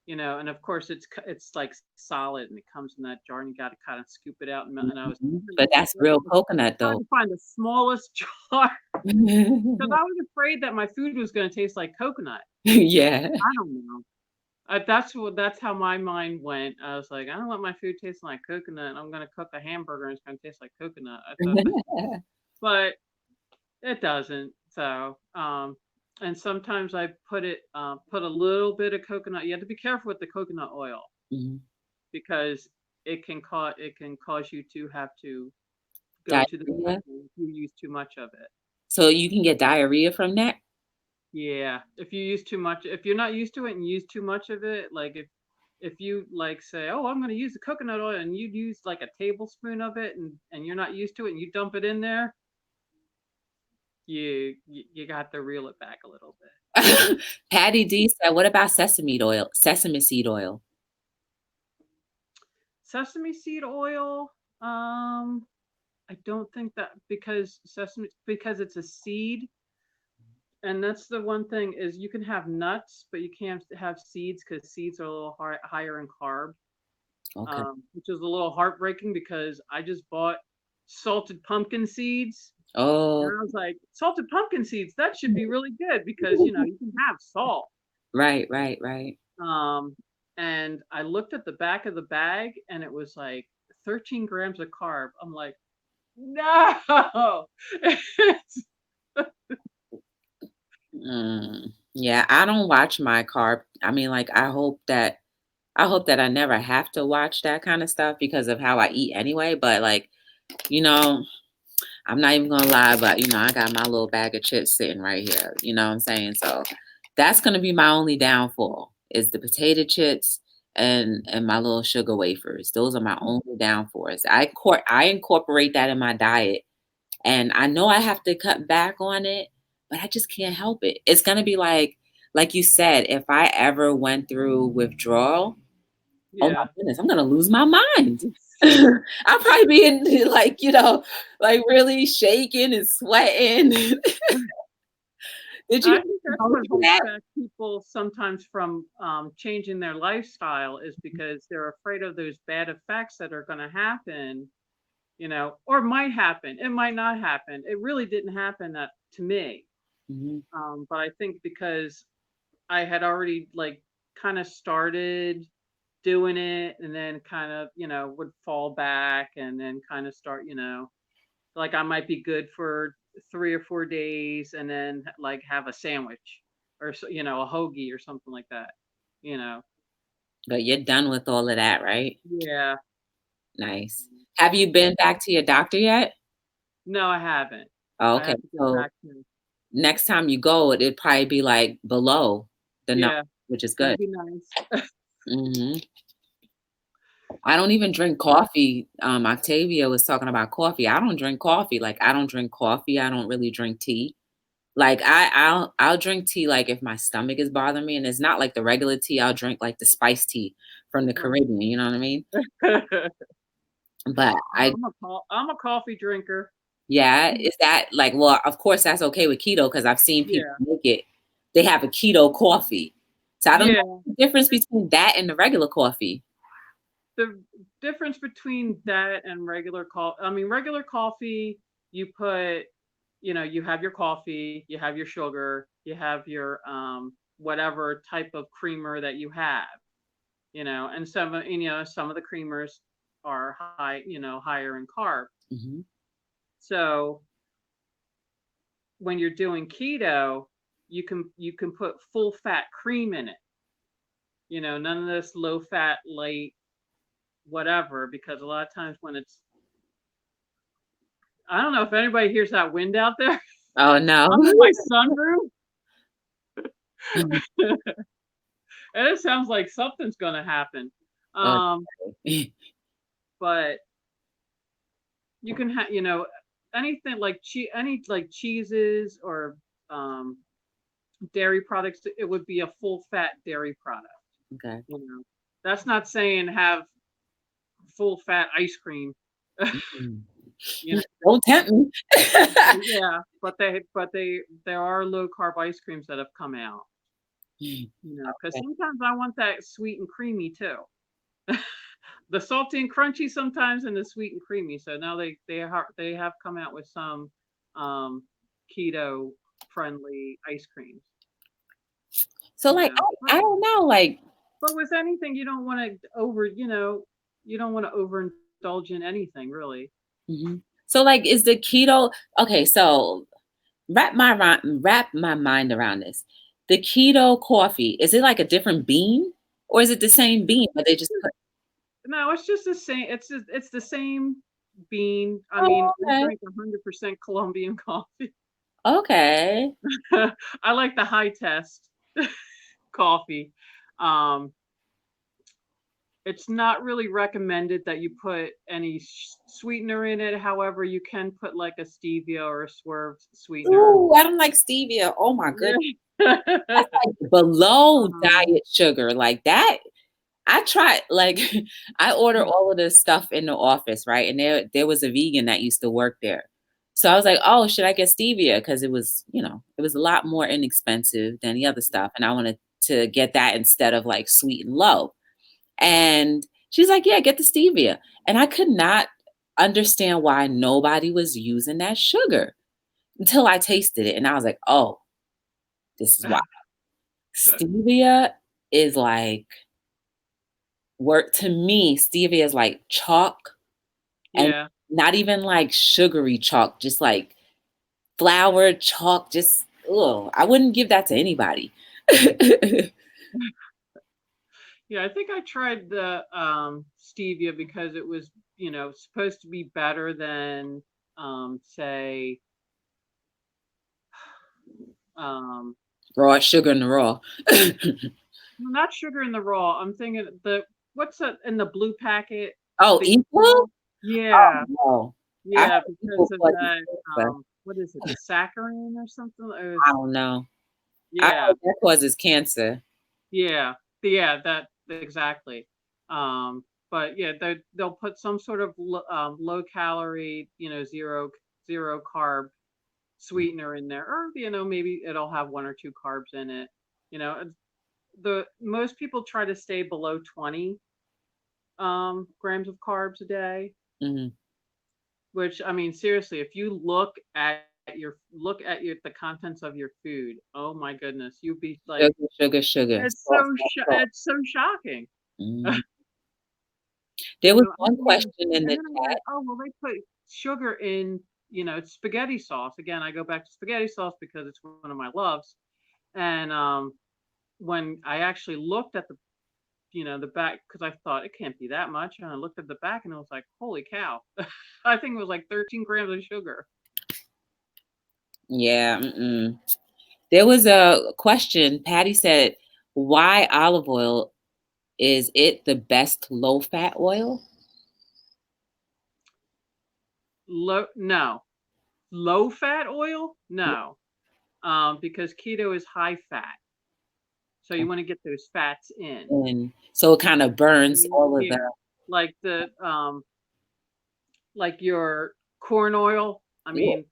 S2: and of course it's like solid and it comes in that jar and you got to kind of scoop it out and I was
S1: Mhm. But that's real coconut
S2: trying
S1: though.
S2: to find the smallest jar because I was afraid that my food was going to taste like coconut.
S1: Yeah.
S2: I don't know. That's how my mind went. I was like, I don't want my food tasting like coconut. I'm gonna cook a hamburger and it's gonna taste like coconut. I thought, but it doesn't. So, and sometimes I put a little bit of coconut. You have to be careful with the coconut oil
S1: Mhm.
S2: because it can cause you to have to go to the
S1: Diarrhea?
S2: bathroom if you use too much of it.
S1: So you can get diarrhea from that?
S2: Yeah, if you use too much, if you're not used to it and use too much of it, like if you like say, "Oh, I'm going to use the coconut oil," and you use like a tablespoon of it, and you're not used to it, and you dump it in there, you got to reel it back a little bit.
S1: Patty D said, what about sesame oil? Sesame seed oil.
S2: Sesame seed oil, I don't think that because it's a seed, and that's the one thing is you can have nuts, but you can't have seeds because seeds are a little higher in carb.
S1: Okay.
S2: Which is a little heartbreaking because I just bought salted pumpkin seeds. And
S1: Oh,
S2: I was like, salted pumpkin seeds, that should be really good because, you can have salt.
S1: right, right, right.
S2: Um, and I looked at the back of the bag and it was like 13 grams of carb. I'm like, no.
S1: Yeah, I don't watch my carb. I mean, like I hope that I never have to watch that kind of stuff because of how I eat anyway. But like, you know, I'm not even gonna lie, but I got my little bag of chips sitting right here. You know what I'm saying? So that's gonna be my only downfall is the potato chips and my little sugar wafers. Those are my only downfalls. I incorporate that in my diet, and I know I have to cut back on it, but I just can't help it. It's gonna be like you said, if I ever went through withdrawal, oh my
S2: Yeah.
S1: goodness, I'm gonna lose my mind. I'll probably be in like, like really shaking and sweating. Did you
S2: I
S1: ever
S2: think that's
S1: go
S2: what
S1: through
S2: holds
S1: that?
S2: back people sometimes from changing their lifestyle is because they're afraid of those bad effects that are going to happen, or might happen. It might not happen. It really didn't happen to me.
S1: Mhm.
S2: But I think because I had already like kind of started doing it and then kind of, would fall back and then kind of start, like I might be good for 3 or 4 days and then like have a sandwich or a hoagie or something like that. You know.
S1: But you're done with all of that, right?
S2: Yeah.
S1: Nice. Have you been back to your doctor yet?
S2: No, I haven't.
S1: Oh,
S2: I
S1: okay.
S2: have to go
S1: So
S2: back to.
S1: next time you go, it'd probably be like below the number,
S2: Yeah,
S1: which is good.
S2: that'd be nice.
S1: Hmm. I don't even drink coffee. Octavia was talking about coffee. I don't drink coffee. Like I don't drink coffee. I don't really drink tea. Like I'll drink tea like if my stomach is bothering me, and it's not like the regular tea. I'll drink like the spiced tea from the
S2: Right.
S1: Caribbean. You know what I mean? But I
S2: I'm a coffee drinker.
S1: yeah, is that like well, of course that's okay with keto because I've seen people
S2: Yeah,
S1: make it. They have a keto coffee. So I don't know
S2: yeah.
S1: the difference between that and the regular coffee.
S2: The difference between that and regular coffee, I mean, regular coffee, you put, you have your coffee, you have your sugar, you have your whatever type of creamer that you have, and some of the creamers are higher in carb.
S1: Hmm.
S2: So when you're doing keto, you can put full fat cream in it. None of this low fat, light, whatever, because a lot of times when it's, I don't know if anybody hears that wind out there.
S1: Oh no.
S2: I'm in my sunroom, and it sounds like something's gonna happen. Um,
S1: Okay.
S2: but you can have, anything like any like cheeses or um, dairy products. It would be a full fat dairy product.
S1: Okay.
S2: You know, that's not saying have full fat ice cream.
S1: Mm.
S2: You know,
S1: Don't tempt me.
S2: yeah, but there are low carb ice creams that have come out. Because
S1: Okay.
S2: sometimes I want that sweet and creamy too. The salty and crunchy sometimes, and the sweet and creamy. So now they have come out with some um, keto friendly ice creams.
S1: So
S2: You
S1: like
S2: know,
S1: I don't know like
S2: but with anything, you don't want to you don't want to overindulge in anything really.
S1: mhm. So like is the keto okay, so wrap my mind around this. The keto coffee, is it like a different bean or is it the same bean but they just put
S2: No, it's just the same. It's the same bean. I mean,
S1: Oh,
S2: I
S1: okay.
S2: drink 100% Colombian coffee.
S1: Okay.
S2: I like the high test coffee. Um, it's not really recommended that you put any sweetener in it. However, you can put like a stevia or a swerve sweetener.
S1: Ooh, I don't like stevia. Oh my goodness.
S2: Yeah.
S1: That's like below
S2: um,
S1: diet sugar. Like that I tried like I order all of this stuff in the office, right? And there was a vegan that used to work there. So I was like, "Oh, should I get stevia?" Because it was, it was a lot more inexpensive than the other stuff, and I wanted to get that instead of like sweet and low. And she's like, "Yeah, get the stevia." And I could not understand why nobody was using that sugar until I tasted it, and I was like, "Oh, this is why." Stevia is like work to me, stevia is like chalk and
S2: yeah.
S1: not even like sugary chalk, just like flour chalk, just I wouldn't give that to anybody.
S2: Yeah, I think I tried the stevia because it was, supposed to be better than say um
S1: Raw sugar in the raw.
S2: not sugar in the raw. I'm thinking what's that in the blue packet?
S1: Oh,
S2: The
S1: equal?
S2: equal?
S1: Oh
S2: Yeah.
S1: no. I have
S2: Yeah,
S1: equal
S2: because of
S1: fuzzy
S2: that
S1: but
S2: what is it? The saccharin or something?
S1: I don't know. I
S2: Yeah.
S1: heard that causes cancer.
S2: Yeah. Yeah, that exactly. Um but yeah, they'll put some sort of low calorie, zero carb sweetener in there, or maybe it'll have one or two carbs in it. The most people try to stay below 20 grams of carbs a day,
S1: Mhm.
S2: which, I mean, seriously, if you look at the contents of your food, oh my goodness, you'd be like,
S1: Sugar, sugar, sugar. Salt, salt, salt.
S2: it's so shocking.
S1: Mhm. There was
S2: I
S1: one
S2: mean,
S1: question in
S2: and
S1: the
S2: then I'm like,
S1: chat.
S2: oh well, they put sugar in, spaghetti sauce. Again, I go back to spaghetti sauce because it's one of my loves. And when I actually looked at the back, because I thought it can't be that much, and I looked at the back and I was like, holy cow! I think it was like 13 grams of sugar.
S1: Yeah. Mm-mm. There was a question. Patty said, "Why olive oil? Is it the best low-fat oil?"
S2: No. Low fat oil? No. Because keto is high fat. So you want to get those fats in.
S1: And so it kind of burns all of the.
S2: Yeah. Like like your corn oil. I
S1: Ew.
S2: mean,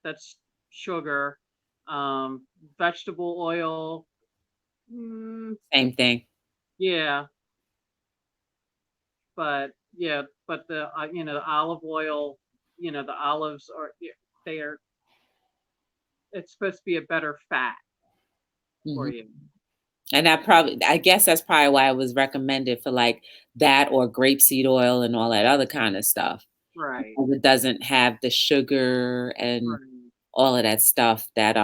S2: that's sugar. Vegetable oil. Mm,
S1: Same thing.
S2: yeah, but the the olive oil, the olives are they are it's supposed to be a better fat for
S1: Mhm.
S2: you.
S1: And I guess that's probably why it was recommended for like that or grapeseed oil and all that other kind of stuff.
S2: Right.
S1: Because it doesn't have the sugar and
S2: Right.
S1: all of that stuff that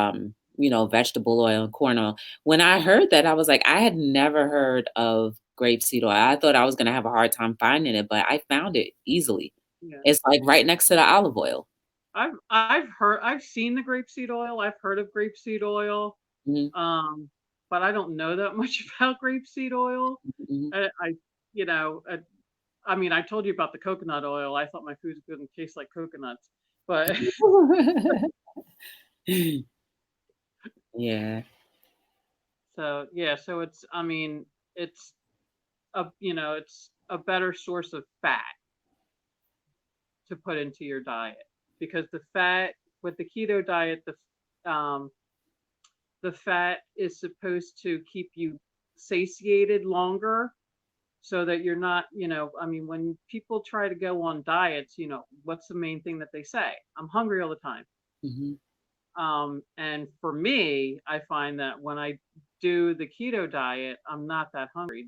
S1: vegetable oil and corn oil. When I heard that, I was like, I had never heard of grapeseed oil. I thought I was gonna have a hard time finding it, but I found it easily.
S2: Yeah.
S1: It's like right next to the olive oil.
S2: I've seen the grapeseed oil. I've heard of grapeseed oil.
S1: Mhm,
S2: Um, but I don't know that much about grapeseed oil.
S1: mhm.
S2: I you know, I mean, I told you about the coconut oil. I thought my food was gonna taste like coconuts, but
S1: Yeah.
S2: so yeah, so it's I mean, it's it's a better source of fat to put into your diet because the fat with the keto diet, the fat is supposed to keep you satiated longer so that you're not, I mean, when people try to go on diets, what's the main thing that they say? I'm hungry all the time.
S1: Mhm,
S2: And for me, I find that when I do the keto diet, I'm not that hungry.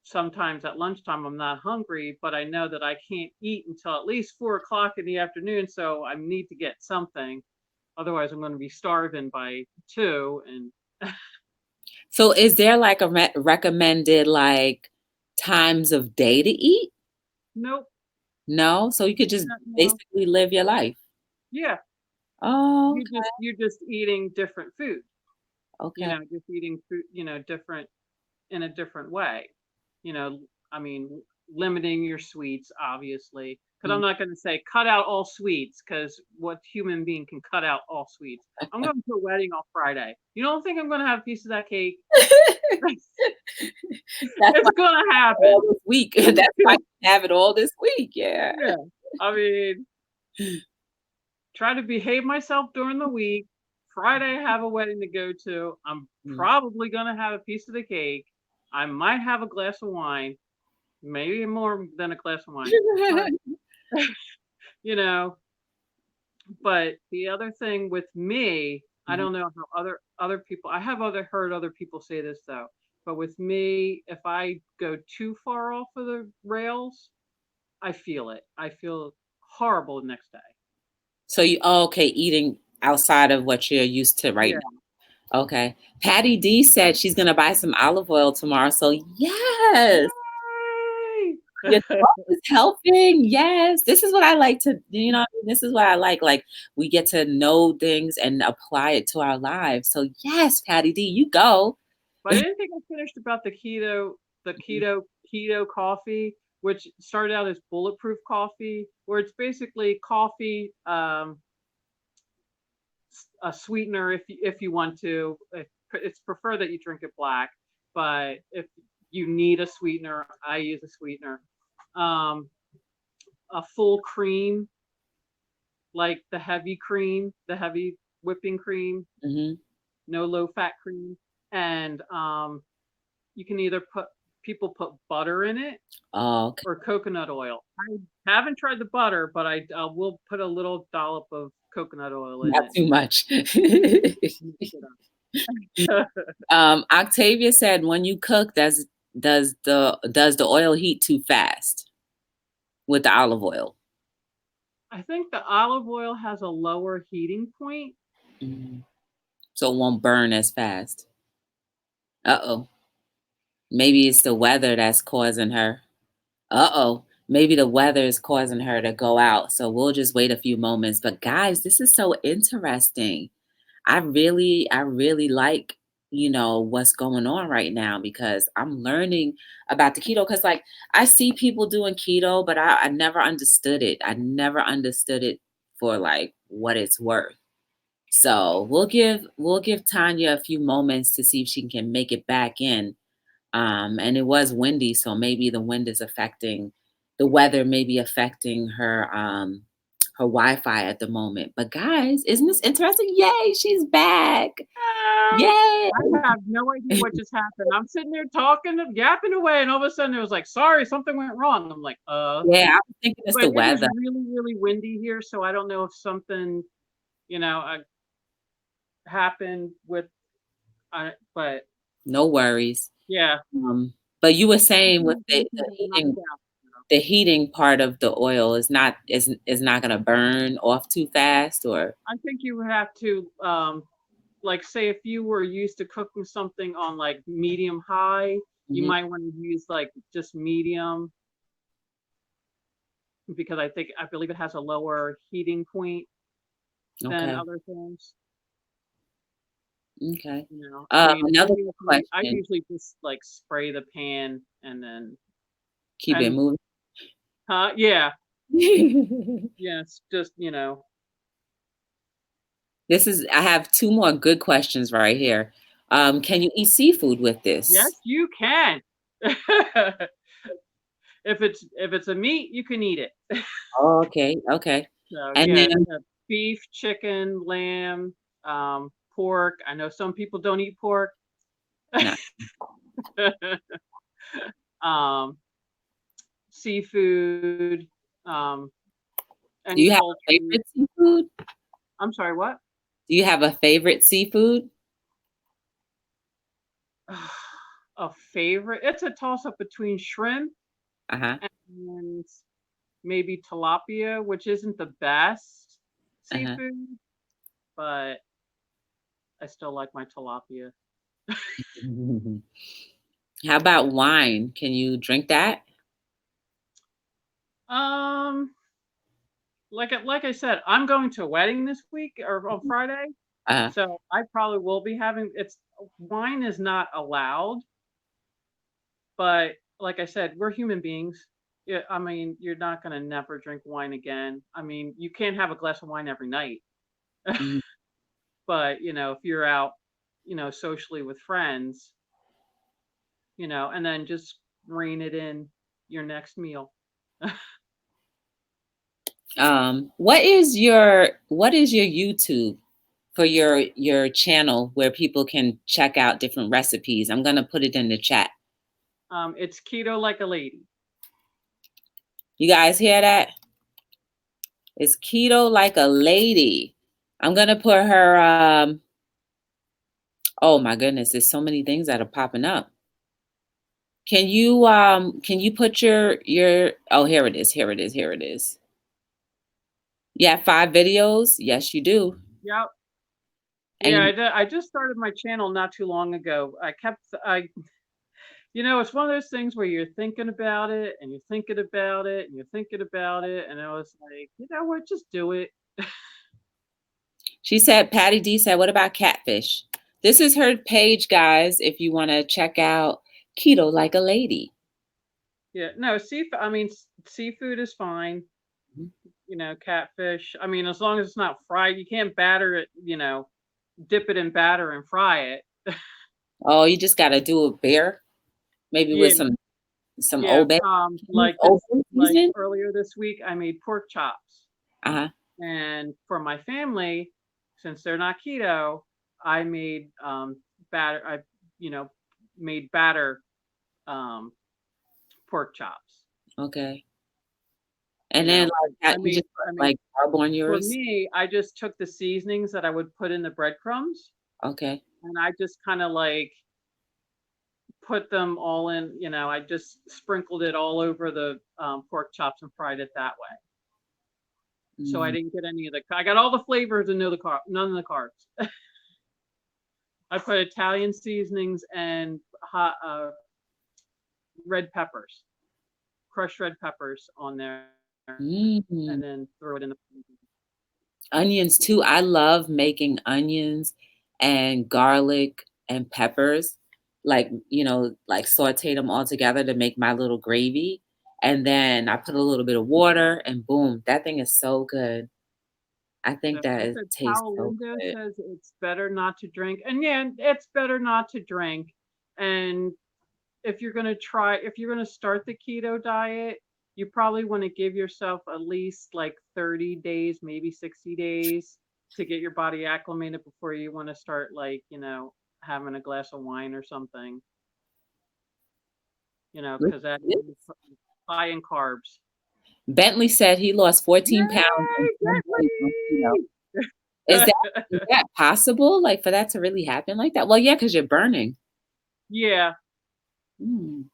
S2: Sometimes at lunchtime I'm not hungry, but I know that I can't eat until at least 4 o'clock in the afternoon. So I need to get something. Otherwise, I'm going to be starving by 2. And
S1: So is there like a recommended like times of day to eat?
S2: nope,
S1: No? So you could just
S2: no.
S1: basically live your life.
S2: Yeah,
S1: Oh, okay.
S2: you're just eating different food.
S1: Okay.
S2: Just eating food, different in a different way. You know, I mean, limiting your sweets, obviously, because I'm
S1: Mm.
S2: not going to say cut out all sweets, because what human being can cut out all sweets? I'm going to a wedding on Friday. You don't think I'm going to have a piece of that cake?
S1: That's why
S2: It's going to
S1: all
S2: happen.
S1: this week. That's why you have it all this week. Yeah.
S2: Yeah. I mean, try to behave myself during the week. Friday, I have a wedding to go to. I'm
S1: Mm.
S2: probably going to have a piece of the cake. I might have a glass of wine, maybe more than a glass of wine. But, you know, but the other thing with me, I
S1: Mhm,
S2: don't know how other people, I have heard other people say this though, but with me, if I go too far off of the rails, I feel it. I feel horrible the next day.
S1: So okay, eating outside of what you're used to right
S2: Yeah.
S1: now. Okay. Patty D said she's gonna buy some olive oil tomorrow. So yes.
S2: Yay!
S1: Your thought is helping. Yes. This is what I like to, this is what I like. Like we get to know things and apply it to our lives. So yes, Patty D, you go.
S2: But I didn't think I finished about the keto coffee, which started out as bulletproof coffee, where it's basically coffee, a sweetener if you want to. It's preferred that you drink it black, but if you need a sweetener, I use a sweetener. Um, a full cream, like the heavy whipping cream,
S1: Hmm.
S2: no low fat cream, and you can either put butter in it
S1: Oh, okay.
S2: or coconut oil. I haven't tried the butter, but I will put a little dollop of coconut oil in
S1: Not
S2: it.
S1: too much.
S2: Mix it up.
S1: Octavia said, when you cook, does the oil heat too fast with the olive oil?
S2: I think the olive oil has a lower heating point.
S1: Mhm. So it won't burn as fast. Uh-oh. Maybe it's the weather that's causing her. Uh-oh. maybe the weather is causing her to go out. So we'll just wait a few moments. But guys, this is so interesting. I really like, what's going on right now because I'm learning about the keto. Because like I see people doing keto, but I never understood it. I never understood it for like what it's worth. So we'll give Tanya a few moments to see if she can make it back in. And it was windy, so maybe the wind is affecting the weather, may be affecting her Wi-Fi at the moment. But guys, isn't this interesting? Yay, she's back. Yay.
S2: I have no idea what just happened. I'm sitting there talking, yapping away, and all of a sudden it was like, sorry, something went wrong. I'm like,
S1: Yeah, I was thinking it's
S2: but
S1: the
S2: it is
S1: weather.
S2: really, really windy here, so I don't know if something, happened with, but
S1: No worries.
S2: yeah.
S1: But you were saying with the,
S2: Knocked
S1: the
S2: it
S1: heating
S2: down.
S1: the heating part of the oil is not gonna burn off too fast or
S2: I think you would have to, like, say if you were used to cooking something on like medium high, you
S1: Mhm.
S2: might want to use like just medium because I believe it has a lower heating point than
S1: Okay.
S2: other things.
S1: Okay.
S2: I mean,
S1: Another
S2: I
S1: question.
S2: usually just like spray the pan and then
S1: Keep it
S2: and
S1: moving.
S2: yeah, yeah, it's just
S1: I have two more good questions right here. Can you eat seafood with this?
S2: yes, you can. If it's a meat, you can eat it.
S1: Oh, okay, okay.
S2: So
S1: And
S2: yeah,
S1: then
S2: beef, chicken, lamb, pork. I know some people don't eat pork.
S1: no.
S2: um, Seafood, um,
S1: Do
S2: any
S1: you have a
S2: poultry.
S1: favorite seafood?
S2: I'm sorry, what?
S1: Do you have a favorite seafood?
S2: A favorite? It's a toss up between shrimp
S1: Uh-huh.
S2: and maybe tilapia, which isn't the best
S1: Uh-huh.
S2: seafood, but I still like my tilapia.
S1: How about wine? Can you drink that?
S2: Um, like I said, I'm going to a wedding this week or on Friday,
S1: Uh-huh.
S2: so I probably will be having it's wine is not allowed, but like I said, we're human beings. Yeah, I mean, you're not gonna never drink wine again. I mean, you can't have a glass of wine every night,
S1: Mhm.
S2: but if you're out, socially with friends, and then just rein it in your next meal.
S1: What is your YouTube for your channel where people can check out different recipes? I'm gonna put it in the chat.
S2: It's keto like a lady.
S1: You guys hear that? It's keto like a lady. I'm gonna put her oh my goodness, there's so many things that are popping up. Can you put your oh, here it is, here it is, here it is. You have 5 videos? Yes, you do.
S2: Yep.
S1: And
S2: Yeah, I just started my channel not too long ago. It's one of those things where you're thinking about it and you're thinking about it and you're thinking about it, and I was like, you know what, just do it.
S1: she said, Patty D said, what about catfish? This is her page, guys, if you want to check out Keto Like a Lady.
S2: Yeah, no, seafood. I mean, seafood is fine.
S1: Mhm.
S2: Catfish. I mean, as long as it's not fried, you can't batter it. Dip it in batter and fry it.
S1: Oh, you just gotta do a beer, maybe with
S2: Yeah,
S1: some
S2: yeah.
S1: Old Bay.
S2: Like
S1: Old
S2: this,
S1: Bay
S2: like
S1: season?
S2: earlier this week, I made pork chops,
S1: Uh-huh.
S2: and for my family, since they're not keto, I made batter. I you know made batter um pork chops.
S1: Okay.
S2: You
S1: And then
S2: know,
S1: like
S2: I
S1: that, you
S2: made.
S1: just put
S2: I mean,
S1: like carb on
S2: for
S1: yours.
S2: me, I just took the seasonings that I would put in the breadcrumbs,
S1: Okay.
S2: and I just kind of like put them all in. I just sprinkled it all over the pork chops and fried it that way. So I
S1: Mhm.
S2: didn't get any of the. I got all the flavors and none of the carbs. I put Italian seasonings and hot red peppers. crushed red peppers on there, and
S1: Mm.
S2: then throw it in the.
S1: Onions too. I love making onions and garlic and peppers, like, like saute them all together to make my little gravy. And then I put a little bit of water and boom, that thing is so good. I think
S2: So
S1: that
S2: I
S1: it
S2: said
S1: tastes
S2: Palo
S1: so
S2: Lindo
S1: good.
S2: says it's better not to drink, and yeah, it's better not to drink. And if you're gonna start the keto diet, you probably want to give yourself at least like 30 days, maybe 60 days to get your body acclimated before you want to start like, having a glass of wine or something, because that is high in carbs.
S1: Bentley said he lost 14 pounds in
S2: Yay,
S1: 10 days on keto. Is that
S2: Bentley!
S1: is that possible? Like for that to really happen like that? Well, yeah, because you're burning.
S2: Yeah,
S1: Mm,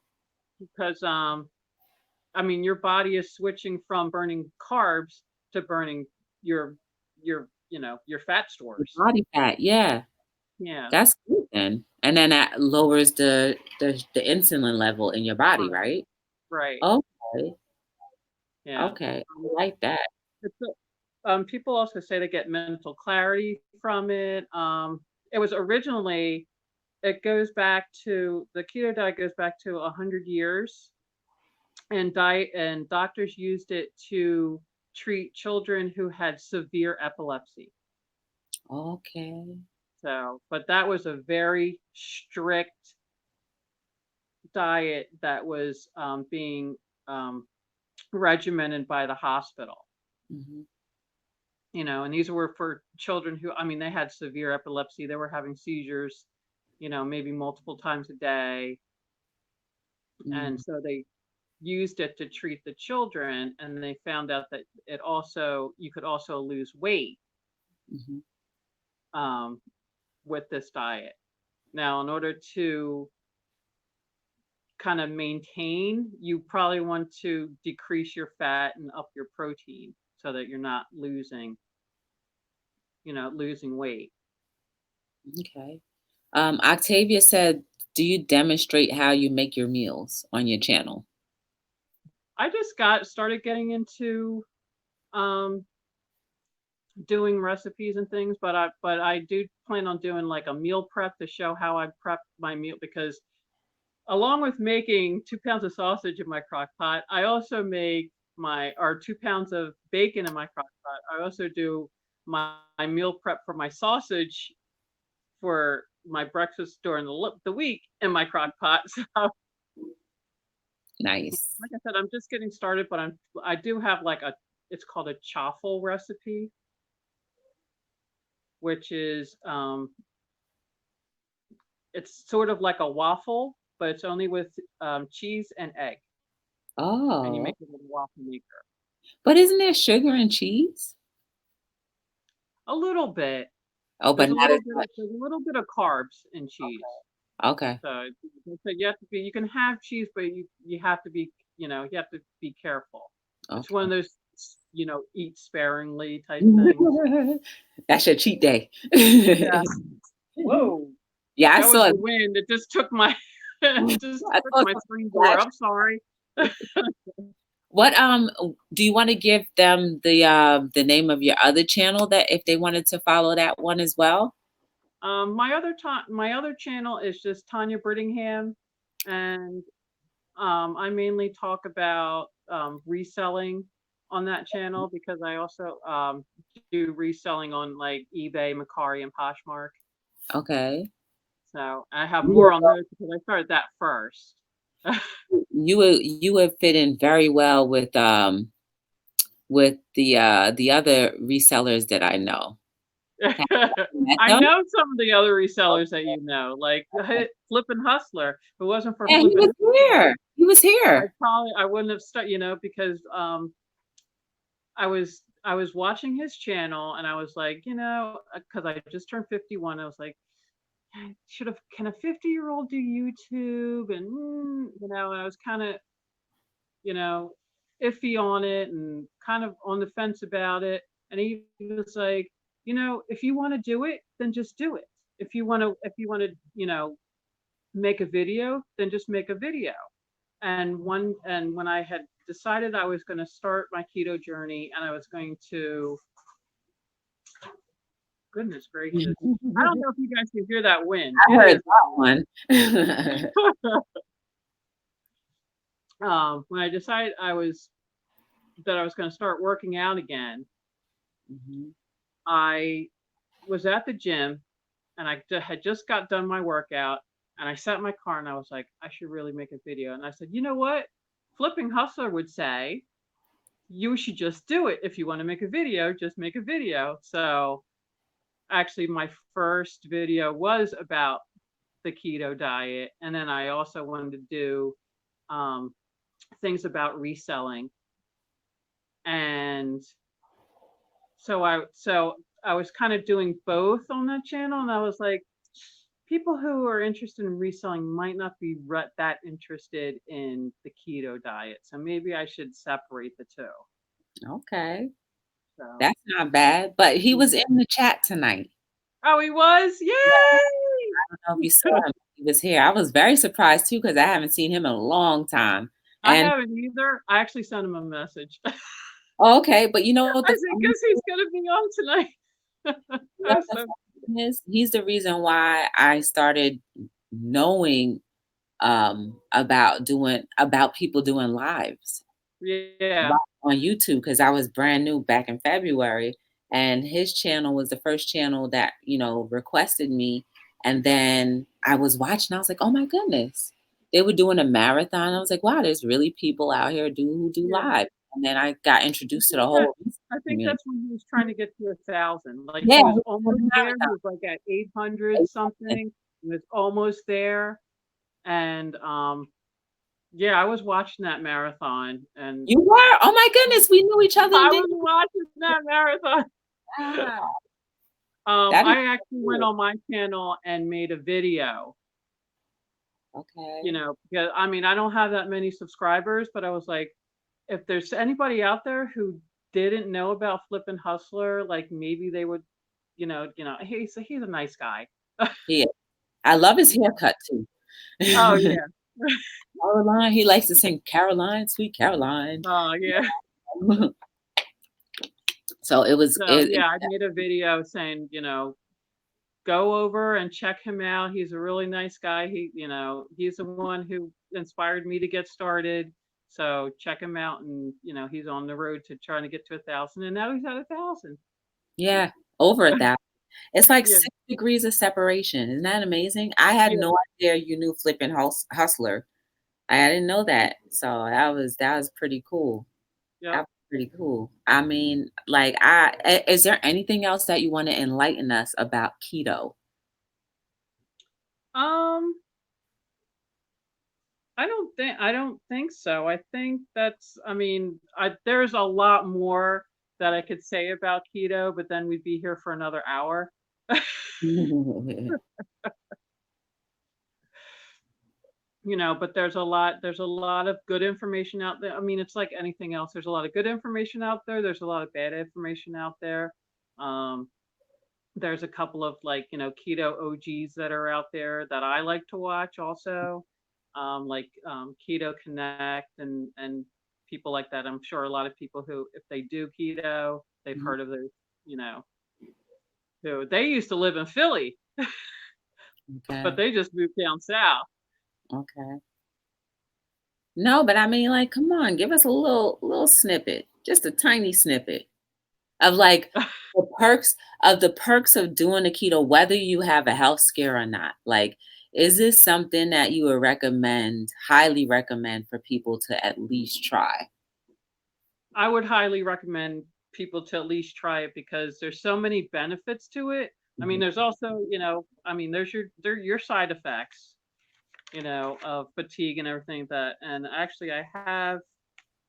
S2: because I mean, your body is switching from burning carbs to burning your your fat
S1: your
S2: stores.
S1: body fat, yeah.
S2: Yeah,
S1: That's good then. And then that lowers the insulin level in your body,
S2: right,
S1: right?
S2: right.
S1: Okay.
S2: Yeah.
S1: Okay.
S2: Um,
S1: I like that.
S2: it's people also say they get mental clarity from it. It was originally it goes back to the keto diet goes back to 100 years, and diet and doctors used it to treat children who had severe epilepsy.
S1: Okay.
S2: So, but that was a very strict diet that was being um, regimented by the hospital.
S1: Mhm.
S2: And these were for children who, I mean, they had severe epilepsy. They were having seizures, maybe multiple times a day. And
S1: Mm,
S2: so they used it to treat the children. And they found out that you could also lose weight
S1: mhm.
S2: um, with this diet. Now, in order to kind of maintain, you probably want to decrease your fat and up your protein so that you're not losing weight.
S1: Okay. Octavia said, "Do you demonstrate how you make your meals on your channel?"
S2: I just got started getting into um, doing recipes and things, but I do plan on doing like a meal prep to show how I prep my meal, because along with making 2 pounds of sausage in my crock pot, I also make my or 2 pounds of bacon in my crock pot. I also do my meal prep for my sausage for my breakfast during the week in my crock pot. So,
S1: Nice.
S2: like I said, I'm just getting started, but I do have like it's called a chaffle recipe, which is it's sort of like a waffle, but it's only with cheese and egg, and you
S1: Oh,
S2: make it with a waffle maker.
S1: but isn't there sugar and cheese?
S2: A little bit.
S1: Oh, but not as much.
S2: There's a little bit of carbs in cheese.
S1: Okay.
S2: So you can have cheese, but you have to be you have to be careful. It's one
S1: Okay.
S2: of those eat sparingly type things.
S1: That's your cheat day.
S2: Yeah. Whoa,
S1: Yeah, I
S2: that was
S1: saw
S2: the wind. It just took my it just
S1: I
S2: took
S1: saw
S2: my
S1: some
S2: screen door.
S1: flash.
S2: I'm sorry.
S1: What do you want to give them the name of your other channel that if they wanted to follow that one as well?
S2: My other channel is just Tanya Brittingham, and I mainly talk about reselling on that channel, because I also do reselling on like eBay, Macari, and Poshmark.
S1: Okay.
S2: So I have
S1: You
S2: more
S1: would
S2: on those because I started that first.
S1: you would fit in very well with the other resellers that I know. Have you met
S2: I
S1: them?
S2: know some of the other resellers that like Flippin Hustler. If it wasn't for
S1: Yeah, he
S2: Flippin
S1: was
S2: Hustler,
S1: here. He was here.
S2: I wouldn't have started, because I was watching his channel, and I was like, because I just turned 51, I was like, can a 50-year-old do YouTube? And I was kind of you know iffy on it and kind of on the fence about it. And he was like, if you want to do it, then just do it. If you want to make a video, then just make a video. And when I had decided I was going to start my keto journey and I was going to, goodness gracious, I don't know if you guys can hear that wind.
S1: I
S2: It
S1: heard
S2: is.
S1: that one.
S2: When I decided I was going to start working out again,
S1: Mhm.
S2: I was at the gym and had just got done my workout, and I sat in my car and I was like, I should really make a video. And I said, you know what? Flipping Hustler would say, you should just do it. If you want to make a video, just make a video. So actually, my first video was about the keto diet. And then I also wanted to do um, things about reselling. And so I was kind of doing both on that channel. And I was like, people who are interested in reselling might not be that interested in the keto diet. So maybe I should separate the two.
S1: Okay.
S2: So,
S1: That's not bad. But he was in the chat tonight.
S2: oh, he was?
S1: Yeah.
S2: Yay!
S1: I don't know if you saw him. He was here. I was very surprised too because I haven't seen him in a long time.
S2: I
S1: And
S2: haven't either. I actually sent him a message. I
S1: okay, but you know what the
S2: said,
S1: funny
S2: because he's going to be on tonight.
S1: you know
S2: I
S1: what the
S2: said,
S1: funny thing is? He's the reason why I started knowing about people doing lives
S2: yeah,
S1: live on YouTube because I was brand new back in February, and his channel was the first channel that requested me, and then I was watching. I was like, oh my goodness, they were doing a marathon. I was like, wow, there's really people out here who do
S2: yeah.
S1: live, and then I got introduced to the
S2: That,
S1: whole
S2: I think
S1: community.
S2: that's when he was trying to get to 1,000. Like
S1: Yeah,
S2: he
S1: he
S2: was
S1: was doing
S2: almost
S1: the
S2: there. He
S1: marathon.
S2: was like at 800 something. He was almost there. And yeah, I was watching that marathon, and
S1: You were? Oh my goodness, we knew each other and
S2: I
S1: didn't
S2: was watching that marathon.
S1: wow. That is
S2: I actually went
S1: cool.
S2: on my channel and made a video,
S1: Okay.
S2: because I mean, I don't have that many subscribers, but I was like, if there's anybody out there who didn't know about Flippin' Hustler, like maybe they would, he's a nice guy.
S1: Yeah. I love his haircut too.
S2: Oh yeah.
S1: Caroline, he likes to sing Caroline, Sweet Caroline.
S2: Oh yeah.
S1: So it was
S2: So
S1: it
S2: yeah, I made a video saying, go over and check him out. He's a really nice guy. He's the one who inspired me to get started. So check him out, and he's on the road to trying to get to 1,000, and now he's at 1,000.
S1: yeah, over 1,000. It's like
S2: Yeah,
S1: 6 degrees of separation. Isn't that amazing? I had
S2: yeah,
S1: no idea you knew Flippin' Hustler. I didn't know that. So that was pretty cool.
S2: yep.
S1: That was pretty cool. I mean, like is there anything else that you want to enlighten us about keto?
S2: Um, I don't think so. I think I mean, there's a lot more that I could say about keto, but then we'd be here for another hour. But there's a lot of good information out there. I mean, it's like anything else. There's a lot of good information out there. There's a lot of bad information out there. Um, there's a couple of keto OGs that are out there that I like to watch also, like Keto Connect and people like that. I'm sure a lot of people who, if they do keto, they've
S1: Mhm.
S2: heard of those, who they used to live in Philly, but
S1: Okay.
S2: they just moved down south.
S1: Okay. No, but I mean, like, come on, give us a little snippet, just a tiny snippet of like the perks of doing the keto, whether you have a health scare or not. Like, is this something that you would recommend, highly recommend for people to at least try?
S2: I would highly recommend people to at least try it because there's so many benefits to it. I mean,
S1: Mhm.
S2: there's also, I mean, your side effects, of fatigue and everything and actually I have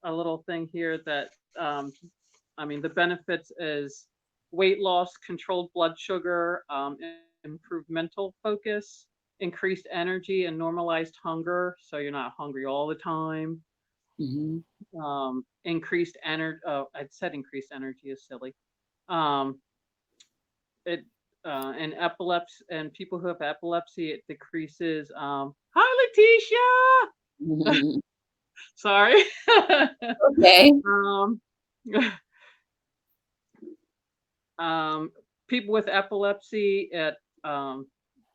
S2: a little thing here that, I mean, the benefits is weight loss, controlled blood sugar, improved mental focus, increased energy and normalized hunger. So you're not hungry all the time.
S1: Mhm.
S2: Increased energy. Oh, I'd said increased energy is silly. Um, it and epilepsy and people who have epilepsy, it decreases. Hi, Letitia. Sorry.
S1: Okay.
S2: um, um, People with epilepsy, it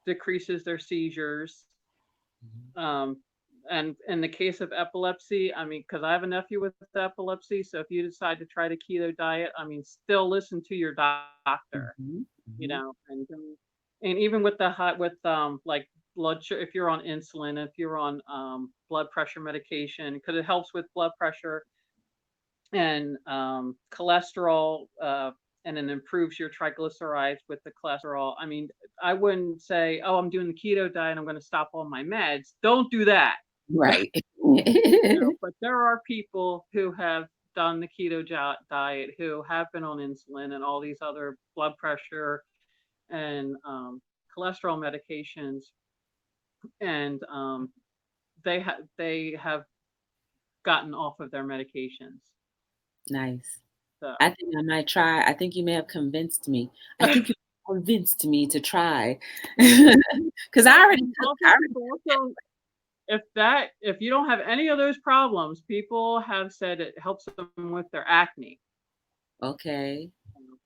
S2: decreases their seizures. Um, and in the case of epilepsy, I mean, because I have a nephew with epilepsy, so if you decide to try the keto diet, I mean, still listen to your doctor,
S1: Mhm,
S2: you
S1: mhm.
S2: know, and even with the high with like blood sugar, if you're on insulin, if you're on blood pressure medication, because it helps with blood pressure and cholesterol, and it improves your triglycerides with the cholesterol. I mean, I wouldn't say, oh, I'm doing the keto diet, I'm going to stop all my meds. Don't do that.
S1: Right.
S2: But there are people who have done the keto diet who have been on insulin and all these other blood pressure and cholesterol medications, and they have gotten off of their medications.
S1: Nice.
S2: So
S1: I think I might try. I think you may have convinced me. I think you convinced me to try. Because I already
S2: and
S1: took
S2: also
S1: I already
S2: people also, if you don't have any of those problems, people have said it helps them with their acne.
S1: okay.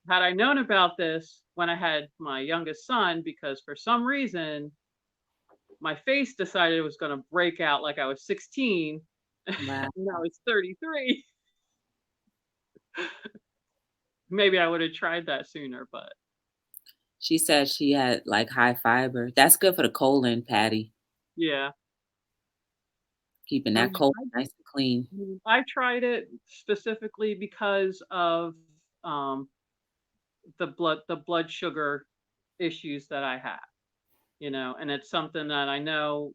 S2: Had I known about this when I had my youngest son, because for some reason my face decided it was going to break out like I was 16 and
S1: Wow.
S2: I was 33, maybe I would have tried that sooner, but
S1: She said she had, like, high fiber. That's good for the colon, Patty,
S2: yeah.
S1: keeping
S2: I
S1: that colon nice and clean.
S2: I tried it specifically because of um, the blood sugar issues that I have, and it's something that I know,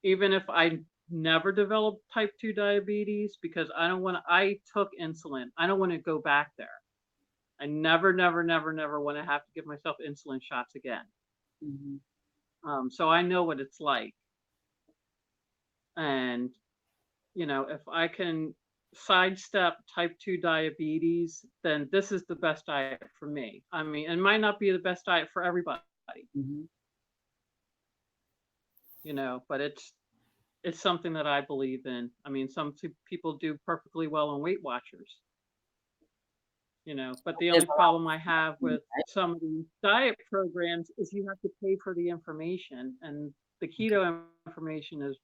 S2: even if I never developed type 2 diabetes, because I took insulin. I don't want to go back there. I never, never, never, never want to have to give myself insulin shots again.
S1: Mhm.
S2: So I know what it's like. And, if I can sidestep type 2 diabetes, then this is the best diet for me. I mean, it might not be the best diet for everybody,
S1: Mhm.
S2: but it's something that I believe in. I mean, some people do perfectly well on Weight Watchers, but the
S1: There's
S2: only
S1: a lot
S2: problem I have
S1: of
S2: with some of these diet programs is you have to pay for the information, and the keto information is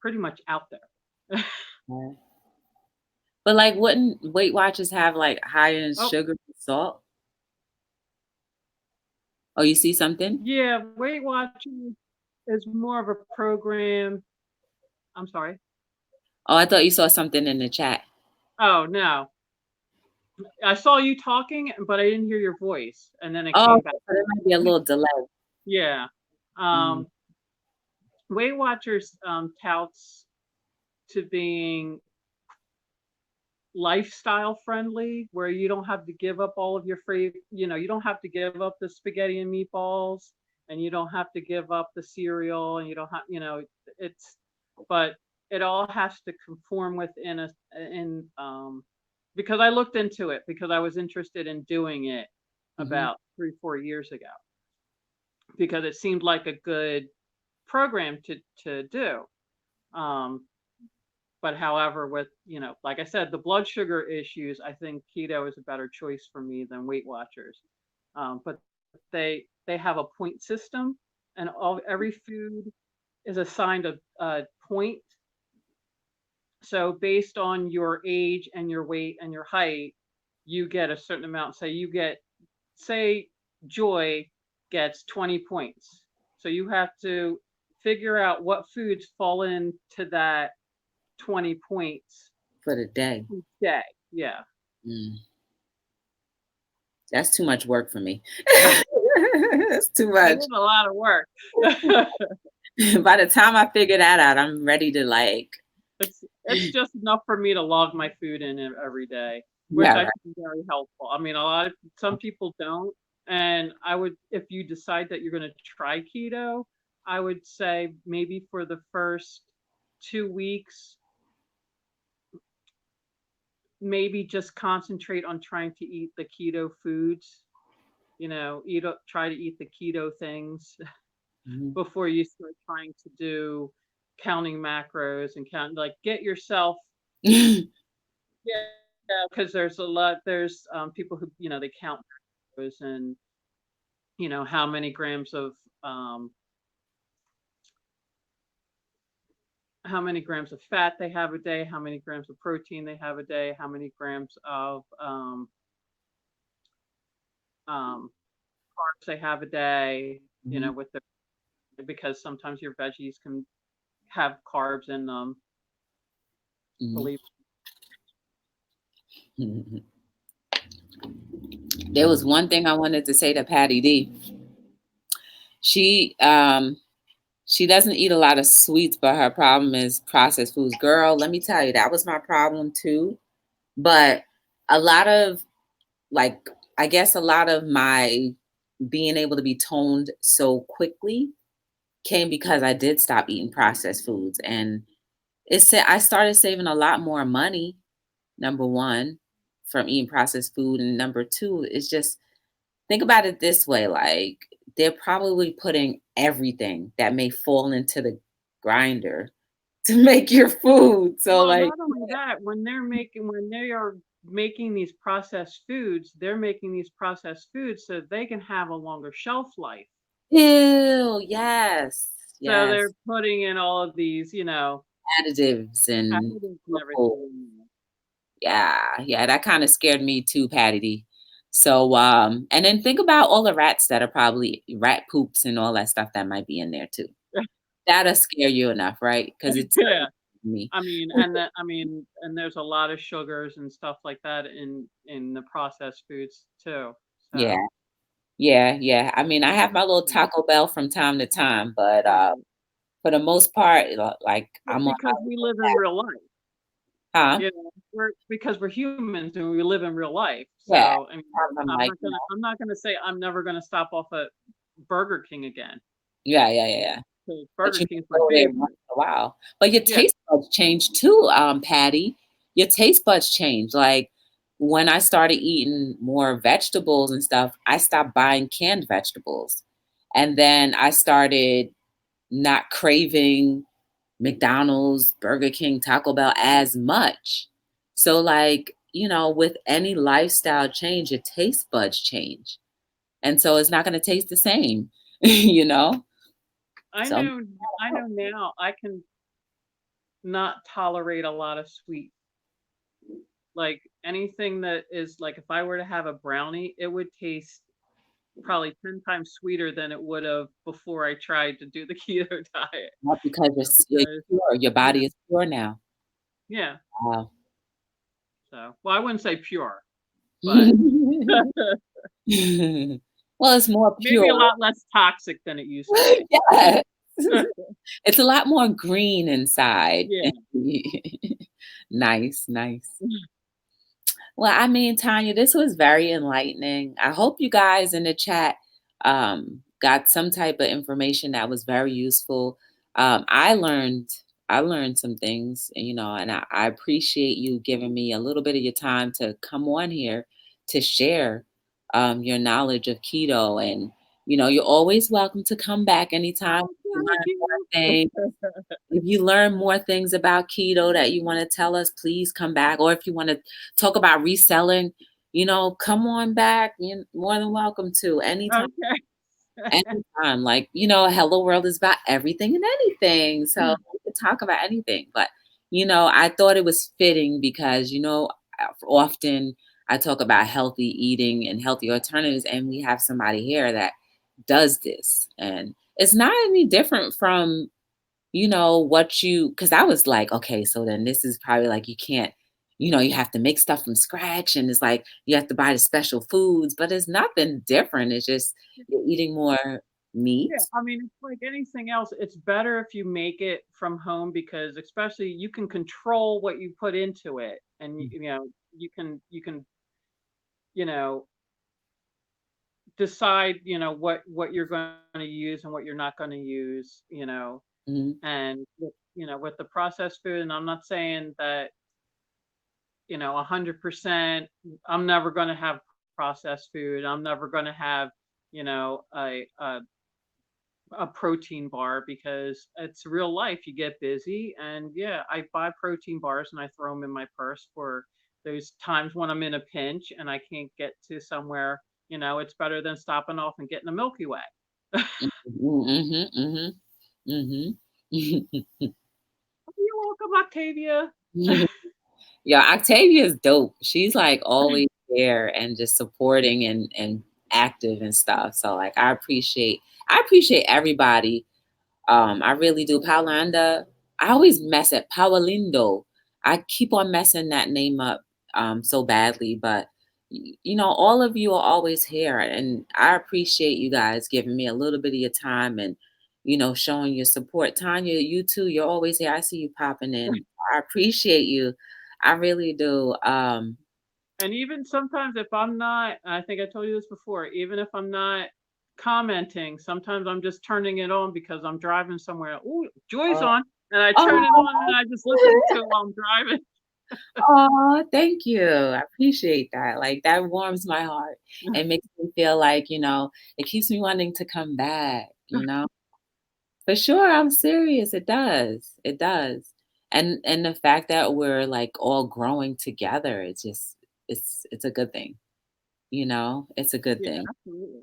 S2: pretty much out there.
S1: right? But, like, wouldn't Weight Watchers have, like, high in
S2: Oh,
S1: sugar and salt? Oh, you see something?
S2: yeah, Weight Watchers is more of a program. I'm sorry.
S1: Oh, I thought you saw something in the chat.
S2: Oh, no. I saw you talking, but I didn't hear your voice, and then it
S1: Oh,
S2: came back.
S1: okay, so there might be a little delay.
S2: Yeah.
S1: Mhm.
S2: Um, Weight Watchers touts to being lifestyle friendly, where you don't have to give up all of your free, you don't have to give up the spaghetti and meatballs, and you don't have to give up the cereal, and you don't have, it's, but it all has to conform within in because I looked into it because I was interested in doing it
S1: Mhm.
S2: about 3-4 years ago, because it seemed like a good program to do. Um, But however, with, like I said, the blood sugar issues, I think keto is a better choice for me than Weight Watchers. But they have a point system, and every food is assigned a point. So based on your age and your weight and your height, you get a certain amount. Say Joy gets 20 points. So you have to figure out what foods fall into that 20 points
S1: For the day.
S2: each day. Yeah.
S1: Mm. That's too much work for me. That's too
S2: It
S1: much.
S2: is a lot of work.
S1: By the time I figure that out, I'm ready to, like
S2: It's just enough for me to log my food in every day, which
S1: yeah,
S2: I
S1: right.
S2: think is very helpful. I mean, some people don't, and if you decide that you're going to try keto, I would say maybe for the first 2 weeks, maybe just concentrate on trying to eat the keto foods. Try to eat the keto things
S1: Mhm.
S2: before you start trying to do counting macros and like get yourself, yeah, because there's people who, they count macros and, how many grams of, um, fat they have a day, how many grams of protein they have a day, how many grams of, carbs they have a day,
S1: Mhm,
S2: with the, because sometimes your veggies can have carbs in them,
S1: mhm,
S2: believe.
S1: mhm. There was one thing I wanted to say to Patty D. She she doesn't eat a lot of sweets, but her problem is processed foods. Girl, let me tell you, that was my problem too. But a lot of like I guess a lot of my being able to be toned so quickly came because I did stop eating processed foods, and it said I started saving a lot more money, number one, from eating processed food. And number two, it's just think about it this way, like they're probably putting everything that may fall into the grinder to make your food. So
S2: Well,
S1: like
S2: not only that, when they are making these processed foods, they're making these processed foods so they can have a longer shelf life.
S1: ew, yes,
S2: So
S1: yes.
S2: they're putting in all of these,
S1: Additives and
S2: additives and
S1: chemicals.
S2: everything in there.
S1: Yeah, yeah, that kind of scared me too, Patty D. So and then think about all the rats that are probably rat poops and all that stuff that might be in there too. That'll scare you enough, right? Because it's
S2: Yeah.
S1: me.
S2: And there's a lot of sugars and stuff like that in the processed foods too.
S1: Yeah,
S2: So,
S1: yeah, yeah. I mean, I have my little
S2: mm,
S1: Taco Bell from time to time, but
S2: right.
S1: for the most part, like
S2: Well,
S1: I'm on,
S2: because we live in real life.
S1: huh?
S2: We're because we're humans and we live in real life.
S1: Yeah.
S2: So, I mean,
S1: I'm like,
S2: I'm not gonna say I'm never gonna stop off at Burger King again.
S1: yeah, yeah, yeah, yeah.
S2: 'Cause
S1: But
S2: Burger
S1: you
S2: King's my
S1: go there once
S2: favorite.
S1: in a while. But your
S2: Yeah.
S1: taste buds change too, Patty. Your taste buds change. Like when I started eating more vegetables and stuff, I stopped buying canned vegetables. And then I started not craving McDonald's, Burger King, Taco Bell as much. So like, with any lifestyle change, your taste buds change. And so it's not going to taste the same, you know?
S2: I
S1: So
S2: know I know now I can not tolerate a lot of sweet. Like anything that is like if I were to have a brownie, it would taste probably 10 times sweeter than it would have before I tried to do the keto diet.
S1: not because you're
S2: Because
S1: pure, your
S2: yeah,
S1: body is pure now.
S2: yeah.
S1: Wow.
S2: So, well, I wouldn't say pure, but
S1: Well, it's more
S2: maybe a
S1: pure.
S2: lot less toxic than it used to be.
S1: Yes. It's a lot more green inside.
S2: Yeah.
S1: Nice, nice. Well, I mean, Tanya, this was very enlightening. I hope you guys in the chat got some type of information that was very useful. I learned some things, and I appreciate you giving me a little bit of your time to come on here to share your knowledge of keto. And you're always welcome to come back anytime
S2: Oh,
S1: you learn
S2: thank
S1: more
S2: you.
S1: things. If you learn more things about keto that you want to tell us, please come back. Or if you want to talk about reselling, come on back. You're more than welcome to anytime.
S2: Okay.
S1: Anytime. Like, Hello World is about everything and anything. So we could talk about anything. But, I thought it was fitting because, often I talk about healthy eating and healthy alternatives, and we have somebody here that does this. And it's not any different from because I was like, okay, so then this is probably like you can't, you have to make stuff from scratch, and it's like you have to buy the special foods, but it's nothing different. It's just you're eating more meat.
S2: Yeah, I mean, it's like anything else. It's better if you make it from home because especially you can control what you put into it and you know, decide, what you're going to use and what you're not going to use,
S1: Mhm,
S2: and with the processed food, and I'm not saying that, 100%, I'm never going to have processed food. I'm never going to have, a a protein bar because it's real life. You get busy, and yeah, I buy protein bars and I throw them in my purse for those times when I'm in a pinch and I can't get to somewhere. It's better than stopping off and getting a Milky Way.
S1: Mhm, mhm, mhm.
S2: You're welcome, Octavia.
S1: Yeah, Octavia is dope. She's like always there and just supporting and active and stuff. So like I appreciate everybody. I really do. Paulanda, I always mess it. Paulindo. I keep on messing that name up so badly, but all of you are always here, and I appreciate you guys giving me a little bit of your time and showing your support. Tanya, you too. You're always here. I see you popping in. I appreciate you. I really do.
S2: And even sometimes if I'm not, I think I told you this before, even if I'm not commenting, sometimes I'm just turning it on because I'm driving somewhere. Oh, Joy's
S1: Oh,
S2: on, and I turn it on and
S1: oh,
S2: I just listen to it while I'm driving.
S1: oh, thank you. I appreciate that. Like that warms my heart and makes me feel like, it keeps me wanting to come back. For sure, I'm serious. It does. It does. And the fact that we're like all growing together, it's a good thing. It's a good
S2: Yeah,
S1: thing.
S2: absolutely.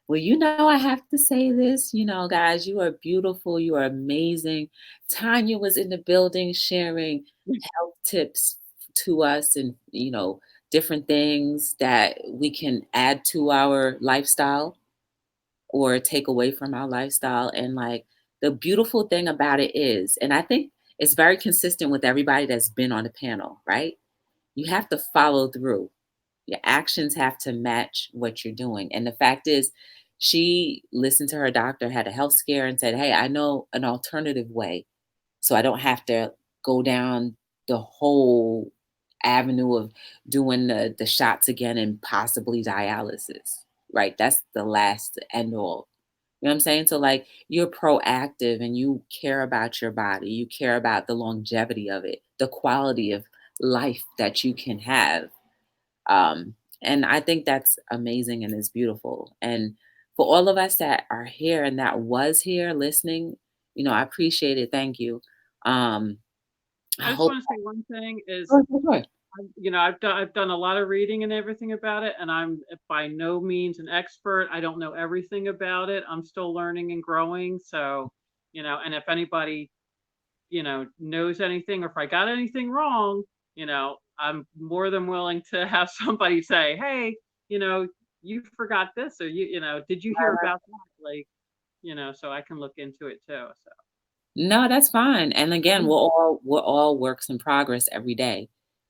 S1: Well, I have to say this, guys, you are beautiful. You are amazing. Tanya was in the building sharing health tips to us and, different things that we can add to our lifestyle or take away from our lifestyle. And like the beautiful thing about it is, and I think it's very consistent with everybody that's been on the panel, right? You have to follow through. Your actions have to match what you're doing. And the fact is, she listened to her doctor, had a health scare, and said, "Hey, I know an alternative way. So I don't have to go down the whole avenue of doing the shots again and possibly dialysis." Right? That's the last end all. You know what I'm saying? So like you're proactive and you care about your body. You care about the longevity of it, the quality of life that you can have. And I think that's amazing and it's beautiful. And for all of us that are here and that was here listening, I appreciate it. Thank you. Um, I
S2: I just
S1: hope.
S2: want to say one thing is,
S1: Sure, sure, sure.
S2: I've done a lot of reading and everything about it, and I'm by no means an expert. I don't know everything about it. I'm still learning and growing. So, and if anybody knows anything or if I got anything wrong, I'm more than willing to have somebody say, hey, you know, you forgot this or did you hear about that? Like, so I can look into it too. So
S1: No, that's fine. And again, we're all works in progress every day.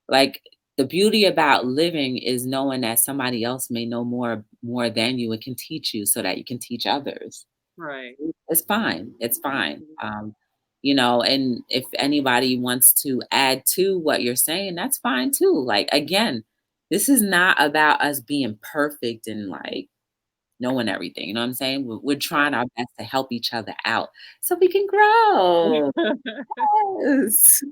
S1: Like the beauty about living is knowing that somebody else may know more than you and can teach you so that you can teach others.
S2: right.
S1: It's fine. It's fine. And if anybody wants to add to what you're saying, that's fine too. Like again, this is not about us being perfect and like knowing everything. You know what I'm saying? We're trying our best to help each other out so we can grow. Yes.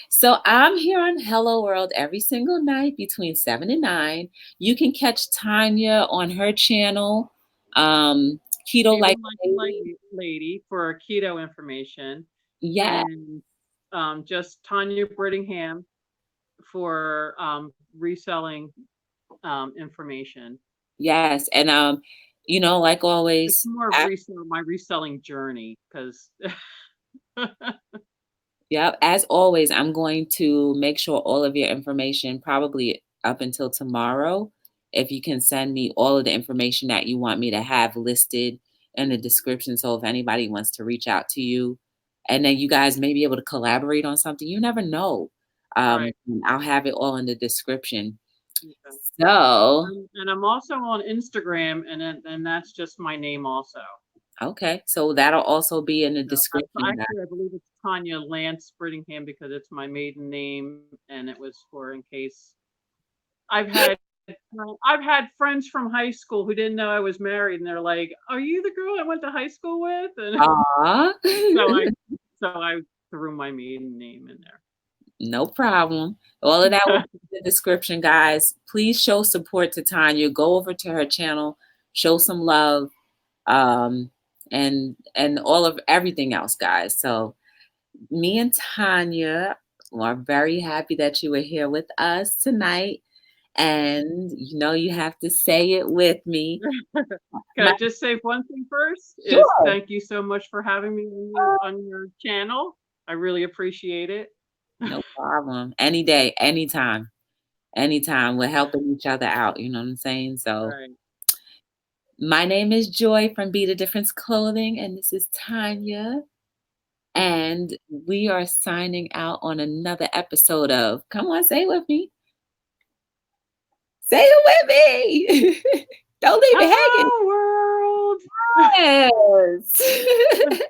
S1: So I'm here on Hello World every single night between 7 and 9. You can catch Tanya on her channel, Keto
S2: Keto
S1: Life
S2: like
S1: Lady.
S2: lady for keto information,
S1: Yeah.
S2: and just Tanya Brittingham for reselling information.
S1: Yes. And like
S2: It's
S1: always,
S2: more of my reselling journey because
S1: yep. As always, I'm going to make sure all of your information, probably up until tomorrow, if you can send me all of the information that you want me to have listed in the description. So if anybody wants to reach out to you, and then you guys may be able to collaborate on something, you never know.
S2: right.
S1: I'll have it all in the description.
S2: Okay.
S1: So,
S2: And I'm also on Instagram, and that's just my name also.
S1: okay. So that'll also be in the
S2: So
S1: description.
S2: actually, I believe it's Tanya Lance Brittingham because it's my maiden name, and it was for in case I've had I've had friends from high school who didn't know I was married, and they're like, "Are you the girl I went to high school with?" And
S1: Aw.
S2: so I so I threw my maiden name in there.
S1: No problem. All of that will be in the description, guys. Please show support to Tanya. Go over to her channel, show some love. and all of everything else, guys. So me and Tanya are very happy that you were here with us tonight. And you have to say it with me.
S2: Can I just say one thing first? Is
S1: Sure.
S2: thank you so much for having me on your channel. I really appreciate it.
S1: No problem. Any day, anytime, anytime. We're helping each other out. You know what I'm saying? So,
S2: Right.
S1: my name is Joy from Be the Difference Clothing, and this is Tanya. And we are signing out on another episode of, come on, say it with me. Say it with me. Don't leave me
S2: Hello, world.
S1: hanging. Yes.